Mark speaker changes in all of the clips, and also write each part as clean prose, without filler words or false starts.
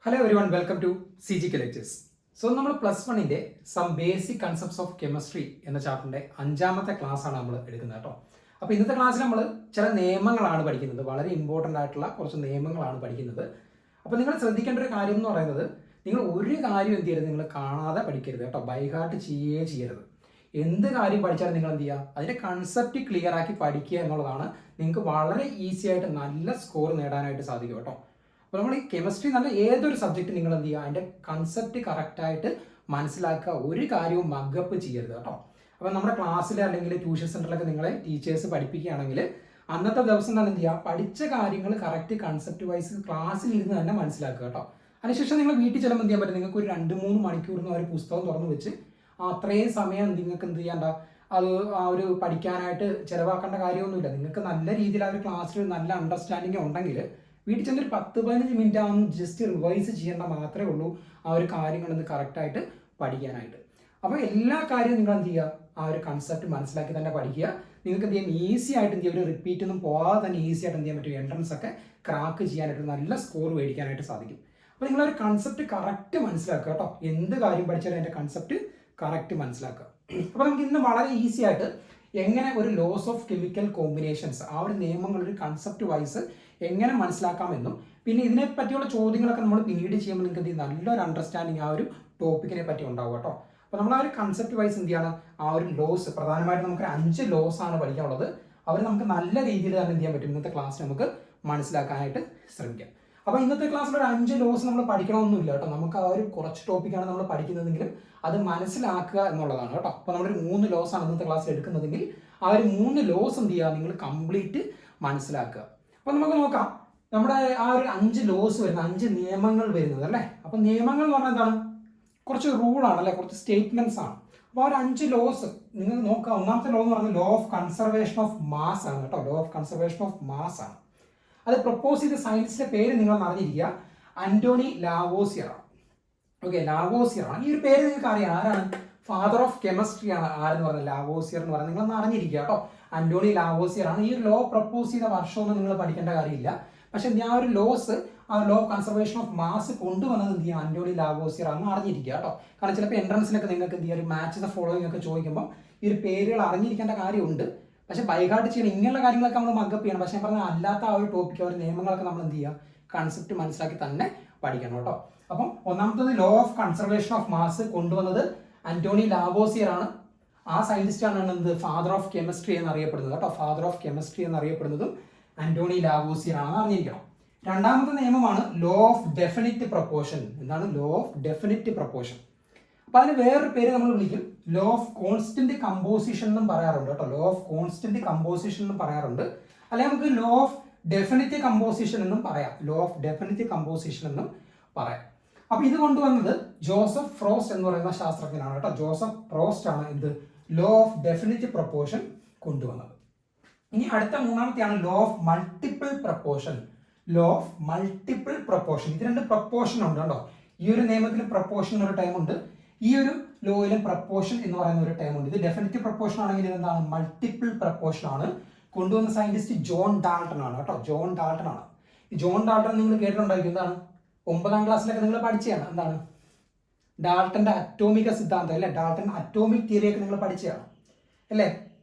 Speaker 1: Hello everyone, welcome to CGK Lectures. So നമ്മൾ plus വണ്ണിൻ്റെ some basic concepts of chemistry എന്ന ചാപ്റ്ററിൻ്റെ 5ാമത്തെ ക്ലാസ്സാണ് നമ്മൾ എടുക്കുന്നത് കേട്ടോ. അപ്പോൾ ഇന്നത്തെ ക്ലാസ്സിൽ നമ്മൾ ചില നിയമങ്ങളാണ് പഠിക്കുന്നത്, വളരെ ഇമ്പോർട്ടൻ്റ് ആയിട്ടുള്ള കുറച്ച് നിയമങ്ങളാണ് പഠിക്കുന്നത്. അപ്പോൾ നിങ്ങൾ ശ്രദ്ധിക്കേണ്ട ഒരു കാര്യം എന്ന് പറയുന്നത്, നിങ്ങൾ ഒരു കാര്യം എന്ത് ചെയ്യരുത്, നിങ്ങൾ കാണാതെ പഠിക്കരുത് കേട്ടോ, ബൈ ഹാർട്ട് ചെയ്യരുത്. എന്ത് കാര്യം പഠിച്ചാലും നിങ്ങൾ എന്ത് ചെയ്യുക, അതിൻ്റെ കൺസെപ്റ്റ് ക്ലിയർ ആക്കി പഠിക്കുക എന്നുള്ളതാണ് നിങ്ങൾക്ക് വളരെ ഈസി ആയിട്ട് നല്ല സ്കോർ നേടാനായിട്ട് സാധിക്കും കേട്ടോ. അപ്പോൾ നമ്മൾ ഈ കെമിസ്ട്രി നല്ല ഏതൊരു സബ്ജക്റ്റ് നിങ്ങൾ എന്ത് ചെയ്യുക, അതിൻ്റെ കൺസെപ്റ്റ് കറക്റ്റായിട്ട് മനസ്സിലാക്കുക, ഒരു കാര്യവും മഗ്ഗപ്പ് ചെയ്യരുത് കേട്ടോ. അപ്പോൾ നമ്മുടെ ക്ലാസ്സിൽ അല്ലെങ്കിൽ ട്യൂഷൻ സെൻറ്ററിലൊക്കെ നിങ്ങളെ ടീച്ചേഴ്സ് പഠിപ്പിക്കുകയാണെങ്കിൽ അന്നത്തെ ദിവസം തന്നെ എന്ത് ചെയ്യുക, പഠിച്ച കാര്യങ്ങൾ കറക്റ്റ് കൺസെപ്റ്റ് വൈസ് ക്ലാസ്സിൽ ഇരുന്ന് തന്നെ മനസ്സിലാക്കുക കേട്ടോ. അതിനുശേഷം നിങ്ങൾ വീട്ടിൽ ചെല്ലുമ്പോൾ എന്ത് ചെയ്യാൻ പറ്റും, നിങ്ങൾക്ക് ഒരു 2-3 മണിക്കൂറിന് ഒരു പുസ്തകം തുറന്ന് വെച്ച് അത്രയും സമയം നിങ്ങൾക്ക് എന്ത് ചെയ്യണ്ട, അത് ആ ഒരു പഠിക്കാനായിട്ട് ചിലവാക്കേണ്ട കാര്യമൊന്നുമില്ല. നിങ്ങൾക്ക് നല്ല രീതിയിൽ ആ ഒരു ക്ലാസ്സിൽ നല്ല അണ്ടർസ്റ്റാൻഡിങ് ഉണ്ടെങ്കിൽ വീട്ടിൽ ചെന്നൊരു 10-15 മിനിറ്റ് ആവുന്ന ജസ്റ്റ് റിവൈസ് ചെയ്യേണ്ട മാത്രമേ ഉള്ളൂ ആ ഒരു കാര്യങ്ങളൊന്ന് കറക്റ്റായിട്ട് പഠിക്കാനായിട്ട്. അപ്പോൾ എല്ലാ കാര്യവും നിങ്ങൾ എന്ത് ചെയ്യുക, ആ ഒരു കൺസെപ്റ്റ് മനസ്സിലാക്കി തന്നെ പഠിക്കുക. നിങ്ങൾക്ക് എന്ത് ചെയ്യാം, ഈസി ആയിട്ട് എന്ത് ചെയ്യുക, ഒരു റിപ്പീറ്റ് ഒന്നും പോകാതെ തന്നെ ഈസി ആയിട്ട് എന്ത് ചെയ്യാൻ പറ്റും, എൻട്രൻസ് ഒക്കെ ക്രാക്ക് ചെയ്യാനായിട്ട് നല്ല സ്കോർ മേടിക്കാനായിട്ട് സാധിക്കും. അപ്പോൾ നിങ്ങളൊരു കൺസെപ്റ്റ് കറക്റ്റ് മനസ്സിലാക്കുക കേട്ടോ, എന്ത് കാര്യം പഠിച്ചാലും അതിൻ്റെ കൺസെപ്റ്റ് കറക്റ്റ് മനസ്സിലാക്കുക. അപ്പോൾ നമുക്ക് ഇന്ന് വളരെ ഈസി ആയിട്ട് എങ്ങനെ ഒരു ലോസ് ഓഫ് കെമിക്കൽ കോമ്പിനേഷൻസ്, ആ ഒരു നിയമങ്ങൾ ഒരു കൺസെപ്റ്റ് വൈസ് എങ്ങനെ മനസ്സിലാക്കാമെന്നും, പിന്നെ ഇതിനെ പറ്റിയുള്ള ചോദ്യങ്ങളൊക്കെ നമ്മൾ പിന്നീട് ചെയ്യുമ്പോൾ നിങ്ങൾക്ക് എന്ത് ചെയ്യും, നല്ലൊരു അണ്ടർസ്റ്റാൻഡിങ് ആ ഒരു ടോപ്പിക്കിനെ പറ്റി ഉണ്ടാവും കേട്ടോ. അപ്പോൾ നമ്മൾ ആ ഒരു കൺസെപ്റ്റ് വൈസ് എന്ത് ചെയ്യാണ്, ആ ഒരു ലോസ് പ്രധാനമായിട്ടും നമുക്ക് 5 ലോസ് ആണ് പഠിക്കാനുള്ളത്. അവർ നമുക്ക് നല്ല രീതിയിൽ തന്നെ എന്ത് ചെയ്യാൻ പറ്റും, ഇന്നത്തെ ക്ലാസ്സിൽ നമുക്ക് മനസ്സിലാക്കാനായിട്ട് ശ്രമിക്കാം. അപ്പോൾ ഇന്നത്തെ ക്ലാസ്സിൽ ഒരു 5 ലോസ് നമ്മൾ പഠിക്കണമെന്നില്ല കേട്ടോ, നമുക്ക് ആ ഒരു കുറച്ച് ടോപ്പിക്കാണ് നമ്മൾ പഠിക്കുന്നതെങ്കിലും അത് മനസ്സിലാക്കുക എന്നുള്ളതാണ് കേട്ടോ. അപ്പോൾ നമ്മളൊരു 3 ലോസ് ആണ് ഇന്നത്തെ ക്ലാസ്സിൽ എടുക്കുന്നതെങ്കിൽ ആ ഒരു 3 ലോസ് എന്ത് ചെയ്യുക, നിങ്ങൾ കംപ്ലീറ്റ് മനസ്സിലാക്കുക. അപ്പോൾ നമുക്ക് നോക്കാം, നമ്മുടെ ആ ഒരു 5 ലോസ് വരുന്ന 5 നിയമങ്ങൾ വരുന്നത് അല്ലേ. അപ്പോൾ നിയമങ്ങൾ എന്ന് പറഞ്ഞാൽ എന്താണ്, കുറച്ച് റൂളാണ് അല്ലേ, കുറച്ച് സ്റ്റേറ്റ്മെന്റ്സ് ആണ്. അപ്പോൾ ആ ഒരു 5 ലോസ് നിങ്ങൾ നോക്കുക. ഒന്നാമത്തെ ലോ എന്ന് പറയുന്നത് law of conservation of mass ആണ് കേട്ടോ, law of conservation of mass ആണ്. അത് പ്രപ്പോസ് ചെയ്ത സയൻസിന്റെ പേര് നിങ്ങൾ അറിഞ്ഞിരിക്കുക, ആന്റോണി ലാവോസിയർ ആണ്. ഓക്കെ, ലാവോസിയർ ആണ്. ഈ ഒരു പേര് നിങ്ങൾക്ക് അറിയാം, ആരാണ്, ഫാദർ ഓഫ് കെമിസ്ട്രി ആണ് ആരെന്ന് പറഞ്ഞത്, ലാവോസിയർ എന്ന് പറയുന്നത് നിങ്ങളൊന്ന് അറിഞ്ഞിരിക്കുക കേട്ടോ. ആന്റോണി ലാവോസിയർ ആണ്. ഈ ഒരു ലോ പ്രപ്പോസ് ചെയ്ത വർഷമൊന്നും നിങ്ങൾ പഠിക്കേണ്ട കാര്യമില്ല. പക്ഷെ ഞാൻ ഒരു ലോസ്, ആ law of conservation of mass കൊണ്ടുവന്നത് എന്ത് ചെയ്യുക, ആന്റോണി ലാവോസിയർ ആണെന്ന് അറിഞ്ഞിരിക്കുക കേട്ടോ. കാരണം ചിലപ്പോൾ എൻട്രൻസിനൊക്കെ നിങ്ങൾക്ക് എന്ത് ചെയ്യുക, ഒരു മാച്ച് ദ ഫോളോയിങ് ഒക്കെ ചോദിക്കുമ്പോൾ ഈ ഒരു പേരുകൾ അറിഞ്ഞിരിക്കേണ്ട കാര്യമുണ്ട്. പക്ഷെ ബൈഹാർട്ട് ചെയ്യണം, ഇങ്ങനെയുള്ള കാര്യങ്ങളൊക്കെ നമ്മൾ മഗ്ഗപ്പ് ചെയ്യണം. പക്ഷെ ഞാൻ പറഞ്ഞാൽ അല്ലാത്ത ആ ഒരു ടോപ്പിക്ക്, ആ ഒരു നിയമങ്ങളൊക്കെ നമ്മൾ എന്ത് ചെയ്യുക, കൺസെപ്റ്റ് മനസ്സിലാക്കി തന്നെ പഠിക്കണം കേട്ടോ. അപ്പം ഒന്നാമത്തത് law of conservation of mass കൊണ്ടുവന്നത് ആന്റോണി ലാവോസിയർ ആണ്. ആ സയന്റിസ്റ്റ് ആണ് എന്ത്, ഫാദർ ഓഫ് കെമിസ്ട്രി എന്നറിയപ്പെടുന്നത് കേട്ടോ. ഫാദർ ഓഫ് കെമിസ്ട്രി എന്നറിയപ്പെടുന്നതും ആന്റോണി ലാവോസിയർ ആണെന്ന് അറിഞ്ഞിരിക്കണം. രണ്ടാമത്തെ നിയമമാണ് ലോ ഓഫ് ഡെഫിനിറ്റ് പ്രൊപ്പോർഷൻ. എന്താണ് ലോ ഓഫ് ഡെഫിനിറ്റ് പ്രൊപ്പോർഷൻ? അപ്പൊ അതിന് വേറൊരു പേര് നമ്മൾ വിളിക്കും ലോ ഓഫ് കോൺസ്റ്റന്റ് കമ്പോസിഷൻ എന്നും പറയാറുണ്ട് കേട്ടോ. ലോ ഓഫ് കോൺസ്റ്റന്റ് കമ്പോസിഷൻ എന്നും പറയാറുണ്ട്. അല്ലെങ്കിൽ നമുക്ക് ലോ ഓഫ് ഡെഫിനിറ്റ് കമ്പോസിഷൻ എന്നും പറയാം. ലോ ഓഫ് ഡെഫിനിറ്റ് കമ്പോസിഷൻ എന്നും പറയാം. അപ്പൊ ഇത് കൊണ്ടുവന്നത് ജോസഫ് ഫ്രോസ്റ്റ് എന്ന് പറയുന്ന ശാസ്ത്രജ്ഞനാണ് കേട്ടോ. ജോസഫ് ഫ്രോസ്റ്റ് ആണ് ഇത് ലോ ഓഫ് ഡെഫിനിറ്റ് പ്രൊപ്പോർഷൻ കൊണ്ടുവന്നത്. ഇനി അടുത്ത മൂന്നാമത്തെയാണ് law of multiple proportion. Law of multiple proportion. ഇത് 2 പ്രൊപ്പോർഷൻ ഉണ്ട് കേട്ടോ. ഈ ഒരു നിയമത്തിൽ പ്രൊപ്പോർഷൻ എന്നൊരു ടൈം ഉണ്ട്, ഈ ഒരു ലോയിലും പ്രൊപ്പോർഷൻ എന്ന് പറയുന്ന ഒരു ടൈം ഉണ്ട്. ഇത് ഡെഫിനിറ്റ് പ്രൊപ്പോർഷൻ ആണെങ്കിൽ ഇതെന്താണ്, മൾട്ടിപ്പിൾ പ്രൊപ്പോർഷൻ ആണ്. കൊണ്ടുവന്ന സയന്റിസ്റ്റ് ജോൺ ഡാൾട്ടൺ ആണ് കേട്ടോ. ജോൺ ഡാൾട്ടൺ ആണ്. ഈ ജോൺ ഡാൾട്ടൺ നിങ്ങൾ കേട്ടിട്ടുണ്ടായിരിക്കും, എന്താണ് 9ാം ക്ലാസ്സിലൊക്കെ നിങ്ങൾ പഠിച്ചതാണ്. എന്താണ് ഡാൾട്ടന്റെ അറ്റോമിക സിദ്ധാന്തം അല്ലേ, ഡാൾട്ടൻ അറ്റോമിക് തിയറിയൊക്കെ നിങ്ങൾ പഠിച്ചതാണ് അല്ലേ.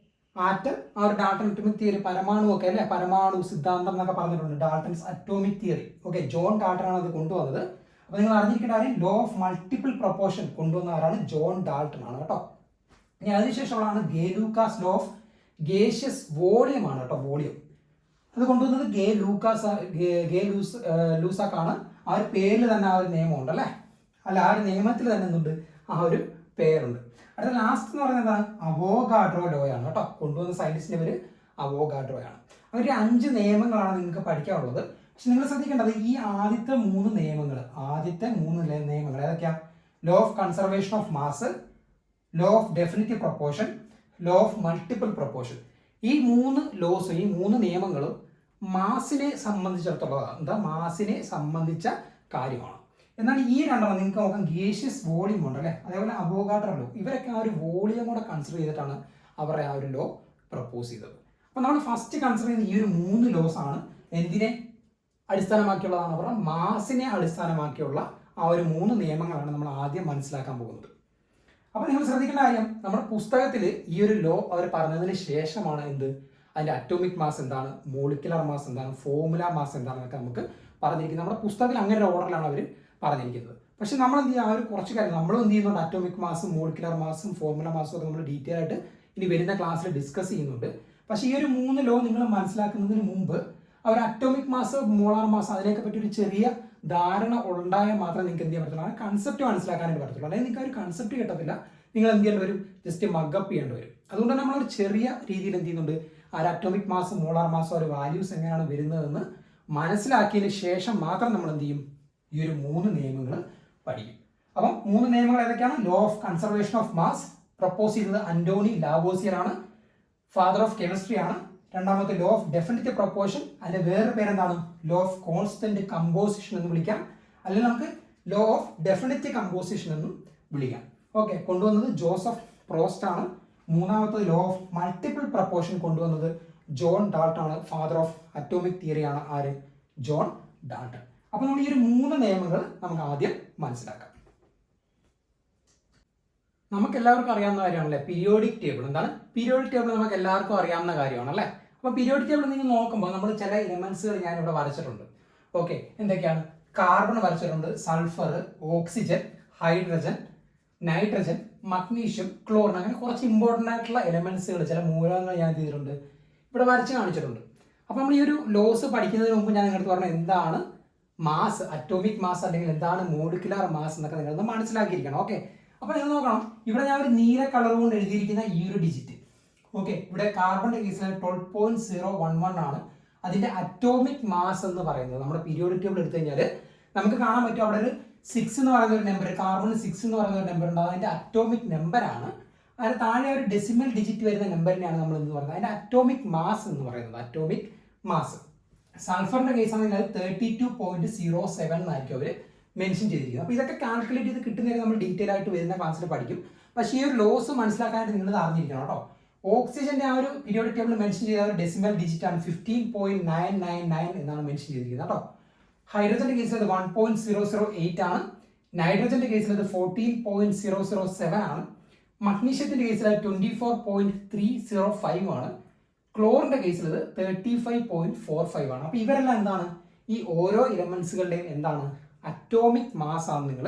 Speaker 1: ആറ്റം, ആ ഒരു ഡാൾട്ടൻ അറ്റോമിക് തിയറി, പരമാണു ഒക്കെ അല്ലേ, പരമാണു സിദ്ധാന്തം എന്നൊക്കെ പറഞ്ഞിട്ടുണ്ട്, Dalton's atomic theory. Okay, John Dalton ആണ് അത് കൊണ്ടുവന്നത്. അപ്പോൾ നിങ്ങൾ അറിഞ്ഞിരിക്കേണ്ട കാര്യം, ലോ ഓഫ് മൾട്ടിപ്പിൾ പ്രൊപ്പോർഷൻ കൊണ്ടുവന്ന ആരാണ്, ജോൺ ഡാൾട്ടൺ ആണ് കേട്ടോ. ഇനി അതിനുശേഷമുള്ളതാണ് ഗേ ലൂക്കാസ് ലോ ഓഫ് ഗേഷ്യസ് വോളിയം ആണ് കേട്ടോ. വോളിയം അത് കൊണ്ടുവന്നത് ലൂസാക്കാണ്. ആ ഒരു പേരിൽ തന്നെ ആ ഒരു നിയമമുണ്ട് അല്ലേ, അല്ല ആ ഒരു നിയമത്തിൽ തന്നെ എന്തുണ്ട്, ആ ഒരു പേരുണ്ട്. അടുത്ത ലാസ്റ്റ് എന്ന് പറയുന്നത് എന്താണ്, അവോഗാഡ്രോ ലോ ആണ് കേട്ടോ. കൊണ്ടുവന്ന സയന്റിസ്റ്റിന്റെ പേര് അവോഗാഡ്രോ ആണ്. അങ്ങനെ 5 നിയമങ്ങളാണ് നിങ്ങൾക്ക് പഠിക്കാനുള്ളത്. പക്ഷെ നിങ്ങൾ ശ്രദ്ധിക്കേണ്ടത് ഈ ആദ്യത്തെ 3 നിയമങ്ങൾ ഏതൊക്കെയാ, law of conservation of mass, law of definitive proportion, law of multiple proportion. ഈ 3 ലോസും ഈ 3 നിയമങ്ങളും മാസിനെ സംബന്ധിച്ചിടത്തോളം മാസിനെ സംബന്ധിച്ച കാര്യമാണ്. എന്നാൽ ഈ 2 നിങ്ങൾക്ക് നോക്കാം, ഗേഷ്യസ് വോളിയം ഉണ്ട് അല്ലേ, അതേപോലെ അവോഗാഡ്രോ ലോ. ഇവരൊക്കെ ആ ഒരു വോളിയം കൂടെ കൺസിഡർ ചെയ്തിട്ടാണ് അവരുടെ ആ ഒരു ലോ പ്രപ്പോസ് ചെയ്തത്. അപ്പോൾ നമ്മൾ ഫസ്റ്റ് കൺസിഡർ ചെയ്യുന്ന ഈ ഒരു 3 ലോസ് ആണ് എന്തിനെ, അടിസ്ഥാനമാക്കിയുള്ളതാണ് അവരുടെ മാസിനെ അടിസ്ഥാനമാക്കിയുള്ള ആ ഒരു 3 നിയമങ്ങളാണ് നമ്മൾ ആദ്യം മനസ്സിലാക്കാൻ പോകുന്നത്. അപ്പോൾ നിങ്ങൾ ശ്രദ്ധിക്കേണ്ട കാര്യം, നമ്മുടെ പുസ്തകത്തിൽ ഈ ഒരു ലോ അവർ പറഞ്ഞതിന് ശേഷമാണ് അതിൻ്റെ അറ്റോമിക് മാസ് എന്താണ്, മോളിക്കുലർ മാസ് എന്താണ്, ഫോർമുല മാസ് എന്താണെന്നൊക്കെ നമുക്ക് പറഞ്ഞിരിക്കുന്നത്. നമ്മുടെ പുസ്തകത്തിൽ അങ്ങനെ ഒരു ഓർഡറിലാണ് അവർ പറഞ്ഞിരിക്കുന്നത്. പക്ഷെ നമ്മൾ എന്ത് ചെയ്യുക, ആ ഒരു കുറച്ച് കാര്യം നമ്മളും എന്ത് ചെയ്യുന്നുണ്ട്, അറ്റോമിക് മാസും മോളിക്കുലർ മാസും ഫോർമുല മാസും ഒക്കെ നമ്മൾ ഡീറ്റെയിൽ ആയിട്ട് ഇനി വരുന്ന ക്ലാസ്സിൽ ഡിസ്കസ് ചെയ്യുന്നുണ്ട്. പക്ഷേ ഈ ഒരു 3 ലോ നിങ്ങൾ മനസ്സിലാക്കുന്നതിന് മുമ്പ് അവർ അറ്റോമിക് മാസ്, മോളാർ മാസ് അതിനെയൊക്കെ പറ്റി ഒരു ചെറിയ ധാരണ ഉണ്ടായാൽ മാത്രമേ നിങ്ങൾക്ക് എന്ത് ചെയ്യാൻ പറ്റുള്ളൂ, ആ കൺസെപ്റ്റ് മനസ്സിലാക്കാനായിട്ട് പറ്റത്തുള്ളൂ. അല്ലെങ്കിൽ നിങ്ങൾക്ക് ഒരു കൺസെപ്റ്റ് കിട്ടത്തില്ല, നിങ്ങൾ എന്ത് ചെയ്യേണ്ടി വരും, ജസ്റ്റ് മഗ്ഗപ്പ് ചെയ്യേണ്ടി വരും. അതുകൊണ്ട് നമ്മളൊരു ചെറിയ രീതിയിൽ എന്ത് ചെയ്യുന്നുണ്ട്, ആ അറ്റോമിക് മാസും മോളാർ മാസും ഒരു വാല്യൂസ് എങ്ങനെയാണ് വരുന്നതെന്ന് മനസ്സിലാക്കിയതിന് ശേഷം മാത്രം നമ്മൾ എന്ത് ചെയ്യും, ഈ ഒരു 3 നിയമങ്ങൾ പഠിക്കും. അപ്പം 3 നിയമങ്ങൾ ഏതൊക്കെയാണ്? Law of conservation of mass propose ചെയ്തത് അന്റോണി ലാവോസിയർ ആണ്, ഫാദർ ഓഫ് കെമിസ്ട്രി ആണ്. രണ്ടാമത്തെ ലോ ഓഫ് ഡെഫിനിറ്റ് പ്രൊപ്പോർഷൻ, അതിന്റെ വേറെ പേരെന്താണ്, ലോ ഓഫ് കോൺസ്റ്റന്റ് കമ്പോസിഷൻ എന്ന് വിളിക്കാം, അല്ലെങ്കിൽ നമുക്ക് ലോ ഓഫ് ഡെഫിനിറ്റ് കമ്പോസിഷൻ എന്നും വിളിക്കാം. ഓക്കെ, കൊണ്ടുവന്നത് ജോസഫ് പ്രോസ്റ്റ് ആണ്. മൂന്നാമത്തെ ലോ ഓഫ് മൾട്ടിപ്പിൾ പ്രപ്പോർഷൻ കൊണ്ടുവന്നത് ജോൺ ഡാൾട്ടൺ ആണ്. ഫാദർ ഓഫ് അറ്റോമിക് തിയറി ആണ് ആര്, ജോൺ ഡാൾട്ടൺ. അപ്പോൾ നമ്മൾ ഈ ഒരു 3 നിയമങ്ങൾ നമുക്ക് ആദ്യം മനസ്സിലാക്കാം. നമുക്ക് എല്ലാവർക്കും അറിയാവുന്ന കാര്യമാണല്ലേ പീരിയോഡിക് ടേബിൾ. എന്താണ് പീരിയോഡിക് ടേബിൾ? നമുക്ക് എല്ലാവർക്കും അറിയാവുന്ന കാര്യമാണ് അല്ലേ. അപ്പോൾ പീരിയോഡിക് ടേബിൾ നിങ്ങൾ നോക്കുമ്പോൾ നമ്മൾ ചില എലമെന്റ്സുകൾ ഞാൻ ഇവിടെ വരച്ചിട്ടുണ്ട്. ഓക്കെ, എന്തൊക്കെയാണ്? കാർബൺ വരച്ചിട്ടുണ്ട്, sulphur, oxygen, hydrogen, nitrogen, magnesium, chlorine, അങ്ങനെ കുറച്ച് ഇമ്പോർട്ടൻ്റ് ആയിട്ടുള്ള എലമെന്റ്സുകൾ, ചില മൂലകങ്ങൾ ഞാൻ ചെയ്തിട്ടുണ്ട്, ഇവിടെ വരച്ച് കാണിച്ചിട്ടുണ്ട്. അപ്പോൾ നമ്മൾ ഈ ഒരു ലോസ് പഠിക്കുന്നതിന് മുമ്പ് ഞാൻ നിങ്ങളുടെ പറഞ്ഞത് എന്താണ് മാസ്, അറ്റോമിക് മാസ് അല്ലെങ്കിൽ എന്താണ് മോളിക്കുലർ മാസ് എന്നൊക്കെ നിങ്ങളൊന്ന് മനസ്സിലാക്കിയിരിക്കണം. ഓക്കെ, അപ്പോൾ നിങ്ങൾ നോക്കണം, ഇവിടെ ഞാൻ ഒരു നീല കളർ കൊണ്ട് എഴുതിയിരിക്കുന്ന ഈ ഒരു ഡിജിറ്റ്. ഓക്കെ, ഇവിടെ കാർബണിന്റെ കേസിൽ 12.011 ആണ് അതിന്റെ അറ്റോമിക് മാസ് എന്ന് പറയുന്നത്. നമ്മുടെ പീരിയോഡിക് ടേബിൾ എടുത്തു കഴിഞ്ഞാൽ നമുക്ക് കാണാൻ പറ്റും, അവിടെ ഒരു 6 എന്ന് പറയുന്ന ഒരു നമ്പർ, കാർബൺ 6 എന്ന് പറയുന്ന ഒരു നമ്പർ ഉണ്ട്, അതിന്റെ അറ്റോമിക് നമ്പർ ആണ്. അതിന് താഴെ ഒരു ഡെസിമൽ ഡിജിറ്റ് വരുന്ന നമ്പറിനെയാണ് നമ്മൾ എന്ന് പറയുന്നത് അതിന്റെ അറ്റോമിക് മാസ് എന്ന് പറയുന്നത്, അറ്റോമിക് മാസ്. സൾഫറിന്റെ കേസ് ആണെങ്കിൽ 32.07 എന്നായിരിക്കും അവർ മെൻഷൻ ചെയ്തിരിക്കുന്നത്. അപ്പോൾ ഇതൊക്കെ കാൽക്കുലേറ്റ് ചെയ്ത് കിട്ടുന്നതിന് നമ്മൾ ഡീറ്റെയിൽ ആയിട്ട് വരുന്ന ക്ലാസ്സിൽ പഠിക്കും. പക്ഷേ ഈ ഒരു ലോസ് മനസ്സിലാക്കാനായിട്ട് നിങ്ങൾ അറിഞ്ഞിരിക്കണം കേട്ടോ. ഓക്സിജന്റെ ആ ഒരു പീരിയോഡിക് ടേബിൾ മെൻഷൻ ചെയ്ത ഒരു ഡെസിമൽ ഡിജിറ്റ് ആണ് 15.999 എന്നാണ് മെൻഷൻ ചെയ്തിരിക്കുന്നത് കേട്ടോ. ഹൈഡ്രജന്റെ കേസിൽ അത് 1.008 ആണ്. നൈട്രജന്റെ കേസിൽ അത് 14.007 ആണ്. മഗ്നീഷ്യത്തിന്റെ കേസിൽ അത് 24.305 ആണ്. ക്ലോറിന്റെ കേസിൽ അത് 35.45 ആണ്. അപ്പോൾ ഇവരെല്ലാം എന്താണ്, ഈ ഓരോ എലമെന്റ്സുകളുടെയും എന്താണ് അറ്റോമിക് മാസ് ആണെന്ന് നിങ്ങൾ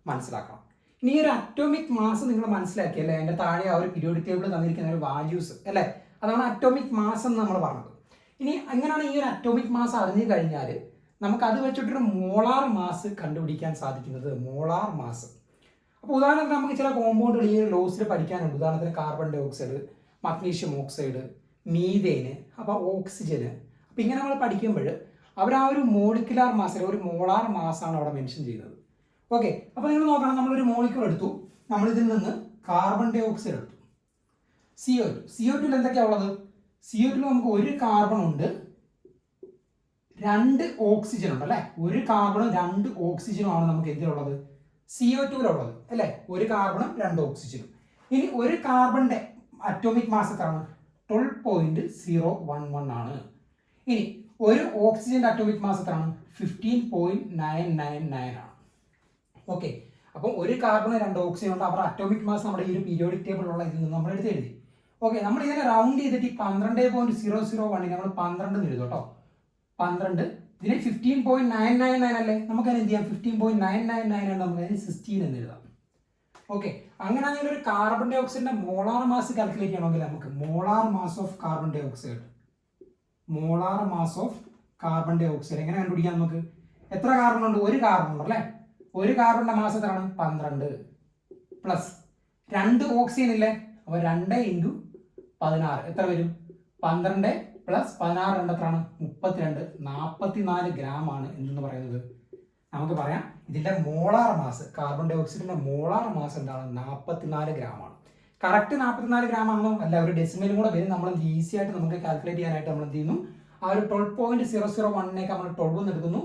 Speaker 1: മനസ്സിലാക്കണം. ഇനി ഈ ഒരു അറ്റോമിക് മാസ് നിങ്ങൾ മനസ്സിലാക്കി അല്ലേ, അതിന്റെ താഴെ ആ ഒരു പീരിയോഡിക് ടേബിൾ തന്നിരിക്കുന്ന ഒരു വാല്യൂസ് അല്ലേ, അതാണ് അറ്റോമിക് മാസ് എന്ന് നമ്മൾ പറഞ്ഞത്. ഇനി അങ്ങനെയാണ് ഈ ഒരു അറ്റോമിക് മാസ് അറിഞ്ഞു കഴിഞ്ഞാൽ നമുക്ക് അത് വെച്ചിട്ടൊരു മോളാർ മാസ് കണ്ടുപിടിക്കാൻ സാധിക്കുന്നത്, മോളാർ മാസ്. അപ്പോൾ ഉദാഹരണത്തിന് നമുക്ക് ചില കോമ്പൗണ്ടുകൾ ഈ ലോസിൽ പഠിക്കാനുണ്ട്. ഉദാഹരണത്തിന് carbon dioxide, magnesium oxide, methane, അപ്പോൾ ഓക്സിജന്. അപ്പോൾ ഇങ്ങനെ നമ്മൾ പഠിക്കുമ്പോൾ അവർ ആ ഒരു മോളിക്കുലാർ മാസ്, ഒരു മോളാർ മാസാണ് അവിടെ മെൻഷൻ ചെയ്യുന്നത്. ഓക്കെ, അപ്പോൾ നിങ്ങൾ നോക്കണം, നമ്മളൊരു മോളിക്യൂൾ എടുത്തു, നമ്മളിതിൽ നിന്ന് കാർബൺ ഡൈ ഓക്സൈഡ് എടുത്തു, CO2 എന്തൊക്കെയാണ് ഉള്ളത്? CO2 നമുക്ക് ഒരു കാർബൺ ഉണ്ട്, 2 ഓക്സിജൻ ഉണ്ട് അല്ലേ. ഒരു കാർബണും 2 ഓക്സിജനും ആണ് നമുക്ക് എന്തിലുള്ളത്, CO2-ലുള്ളത് അല്ലേ. ഒരു കാർബണും 2 ഓക്സിജനും. ഇനി ഒരു കാർബണിന്റെ അറ്റോമിക് മാസ് എത്രയാണ്? 12.011 ആണ്. ഇനി ഒരു ഓക്സിജന്റെ അറ്റോമിക് മാസ് എത്രയാണ്? 15.999 ആണ്. ഓക്കെ, അപ്പം ഒരു കാർബൺ 2 ഓക്സിജൻ ഉണ്ട്, അവരുടെ അറ്റോമിക് മാസ് നമ്മുടെ ഈ ഒരു പീരിയോഡിക് ടേബിളിലുള്ള ഇതിൽ നിന്ന് നമ്മൾ എടുത്ത് എഴുതി. ഓക്കെ, നമ്മൾ ഇതിനെ റൗണ്ട് ചെയ്തിട്ട് ഈ 12.001 നമ്മൾ 12 എഴുതും കേട്ടോ. 12 ഇതിനെ 15.999 അല്ലേ, നമുക്ക് അതിന് എന്ത് ചെയ്യാം, 15.999 ആണ്, നമുക്ക് അതിന് 16 എന്ന് എഴുതാം. ഓക്കെ, അങ്ങനെയാണെങ്കിൽ ഒരു കാർബൺ ഡൈ ഓക്സൈഡിന്റെ മോളാർ മാസ് കാൽക്കുലേറ്റ് ചെയ്യണമെങ്കിൽ നമുക്ക് molar mass of carbon dioxide, molar mass of carbon dioxide എങ്ങനെ കണ്ടുപിടിക്കാം? നമുക്ക് എത്ര കാർബൺ ഉണ്ട്? ഒരു കാർബൺ ഉണ്ട് അല്ലേ. ഒരു കാർബണിന്റെ മാസ് എത്രയാണ്? 12 പ്ലസ് 2 ഓക്സിജൻ ഇല്ലേ, അപ്പോൾ 2 × 16 എത്ര വരും? 12 പ്ലസ് 16 എത്രയാണ്? 32, 44 ഗ്രാം ആണ് എന്ന് പറയുന്നത്. നമുക്ക് പറയാം ഇതിന്റെ മോളാർ മാസ്, കാർബൺ ഡൈ ഓക്സൈഡിന്റെ മോളാർ മാസ് എന്താണ്? 44 ഗ്രാം ആണ്. കറക്റ്റ് 44 ഗ്രാം ആണോ? അല്ല, ഒരു ഡെസിമലും കൂടെ വരും. നമ്മൾ ഈസി ആയിട്ട് നമുക്ക് കാൽക്കുലേറ്റ് ചെയ്യാനായിട്ട് നമ്മൾ എന്ത് ചെയ്യുന്നു, ആ ഒരു 12.001 നമ്മൾ 12 എന്ന് എടുക്കുന്നു,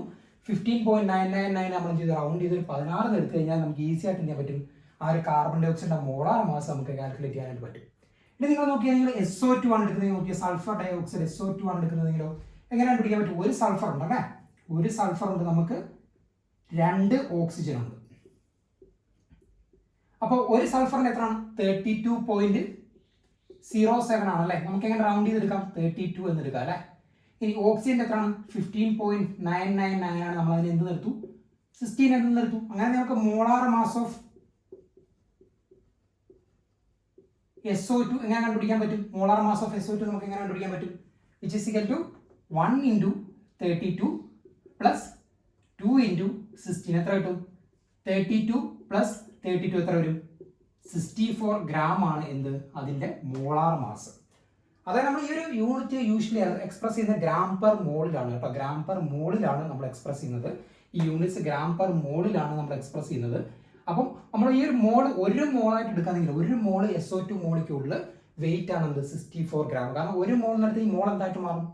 Speaker 1: 15.999 നമ്മൾ ചെയ്ത് റൗണ്ട് ചെയ്ത് 16 എടുത്തു കഴിഞ്ഞാൽ നമുക്ക് ഈസി ആയിട്ട് എന്ത് ചെയ്യാൻ പറ്റും, ആ ഒരു കാർബൺ ഡൈ ഓക്സൈഡിന്റെ മോളാർ മാസ് നമുക്ക് കാൽക്കുലേറ്റ് ചെയ്യാനായിട്ട് പറ്റും. ഇനി നിങ്ങൾ നോക്കിയാൽ നിങ്ങൾ SO2 ആണ് എടുക്കുന്നത്, നോക്കിയാൽ സൾഫർ ഡൈ ഓക്സൈഡ് SO2 ആണ് എടുക്കുന്നതെങ്കിലോ എങ്ങനെയാണ് പിടിക്കാൻ പറ്റും? ഒരു സൾഫർ ഉണ്ട് അല്ലേ, ഒരു സൾഫർ ഉണ്ട്, നമുക്ക് 2 ഓക്സിജൻ ഉണ്ട്. അപ്പോൾ ഒരു സൾഫറിന് എത്രയാണ്? 32.07 ആണ് അല്ലേ. നമുക്ക് എങ്ങനെ റൗണ്ട് ചെയ്തെടുക്കാം? 32 എന്ന് എടുക്കാം അല്ലേ. ഇനി ഓക്സിജൻ എത്രയാണ്? 15.999 ആണ്. നമ്മൾ അതിന് എന്ത് നിർത്തും? 16 എന്ന് നിർത്തും. അങ്ങനെ നമുക്ക് മോളാർ മാസ് ഓഫ് SO2 എങ്ങനെ കണ്ടുപിടിക്കാൻ പറ്റും? മോളാർ മാസ് ഓഫ് SO2 നമുക്ക് എങ്ങനെ കണ്ടുപിടിക്കാൻ പറ്റും? Which is equal to 1 × 32 + 2 × 16. എത്ര കിട്ടും? 32 + 32 എത്ര വരും? 64 ഗ്രാം ആണ് എന്ത്? അതിന്റെ മോളാർ മാസ്. അതായത് നമ്മൾ ഈ ഒരു യൂണിറ്റ് യൂഷ്വലി എക്സ്പ്രസ് ചെയ്യുന്നത് ഗ്രാം പെർ മോളിലാണ് കേട്ടോ. ഗ്രാം പെർ മോളിലാണ് നമ്മൾ എക്സ്പ്രസ് ചെയ്യുന്നത്. ഈ യൂണിറ്റ്സ് ഗ്രാം പെർ മോളിലാണ് നമ്മൾ എക്സ്പ്രസ് ചെയ്യുന്നത്. അപ്പം നമ്മൾ ഈ ഒരു മോൾ ഒരു മോളായിട്ട് എടുക്കുകയാണെങ്കിൽ ഒരു മോള് SO2 മോളിക്യൂളിൽ വെയിറ്റ് ആണ് എന്ത്? 64 ഗ്രാം. കാരണം ഒരു മോളിനടുത്ത് ഈ മോൾ എന്തായിട്ട് മാറും?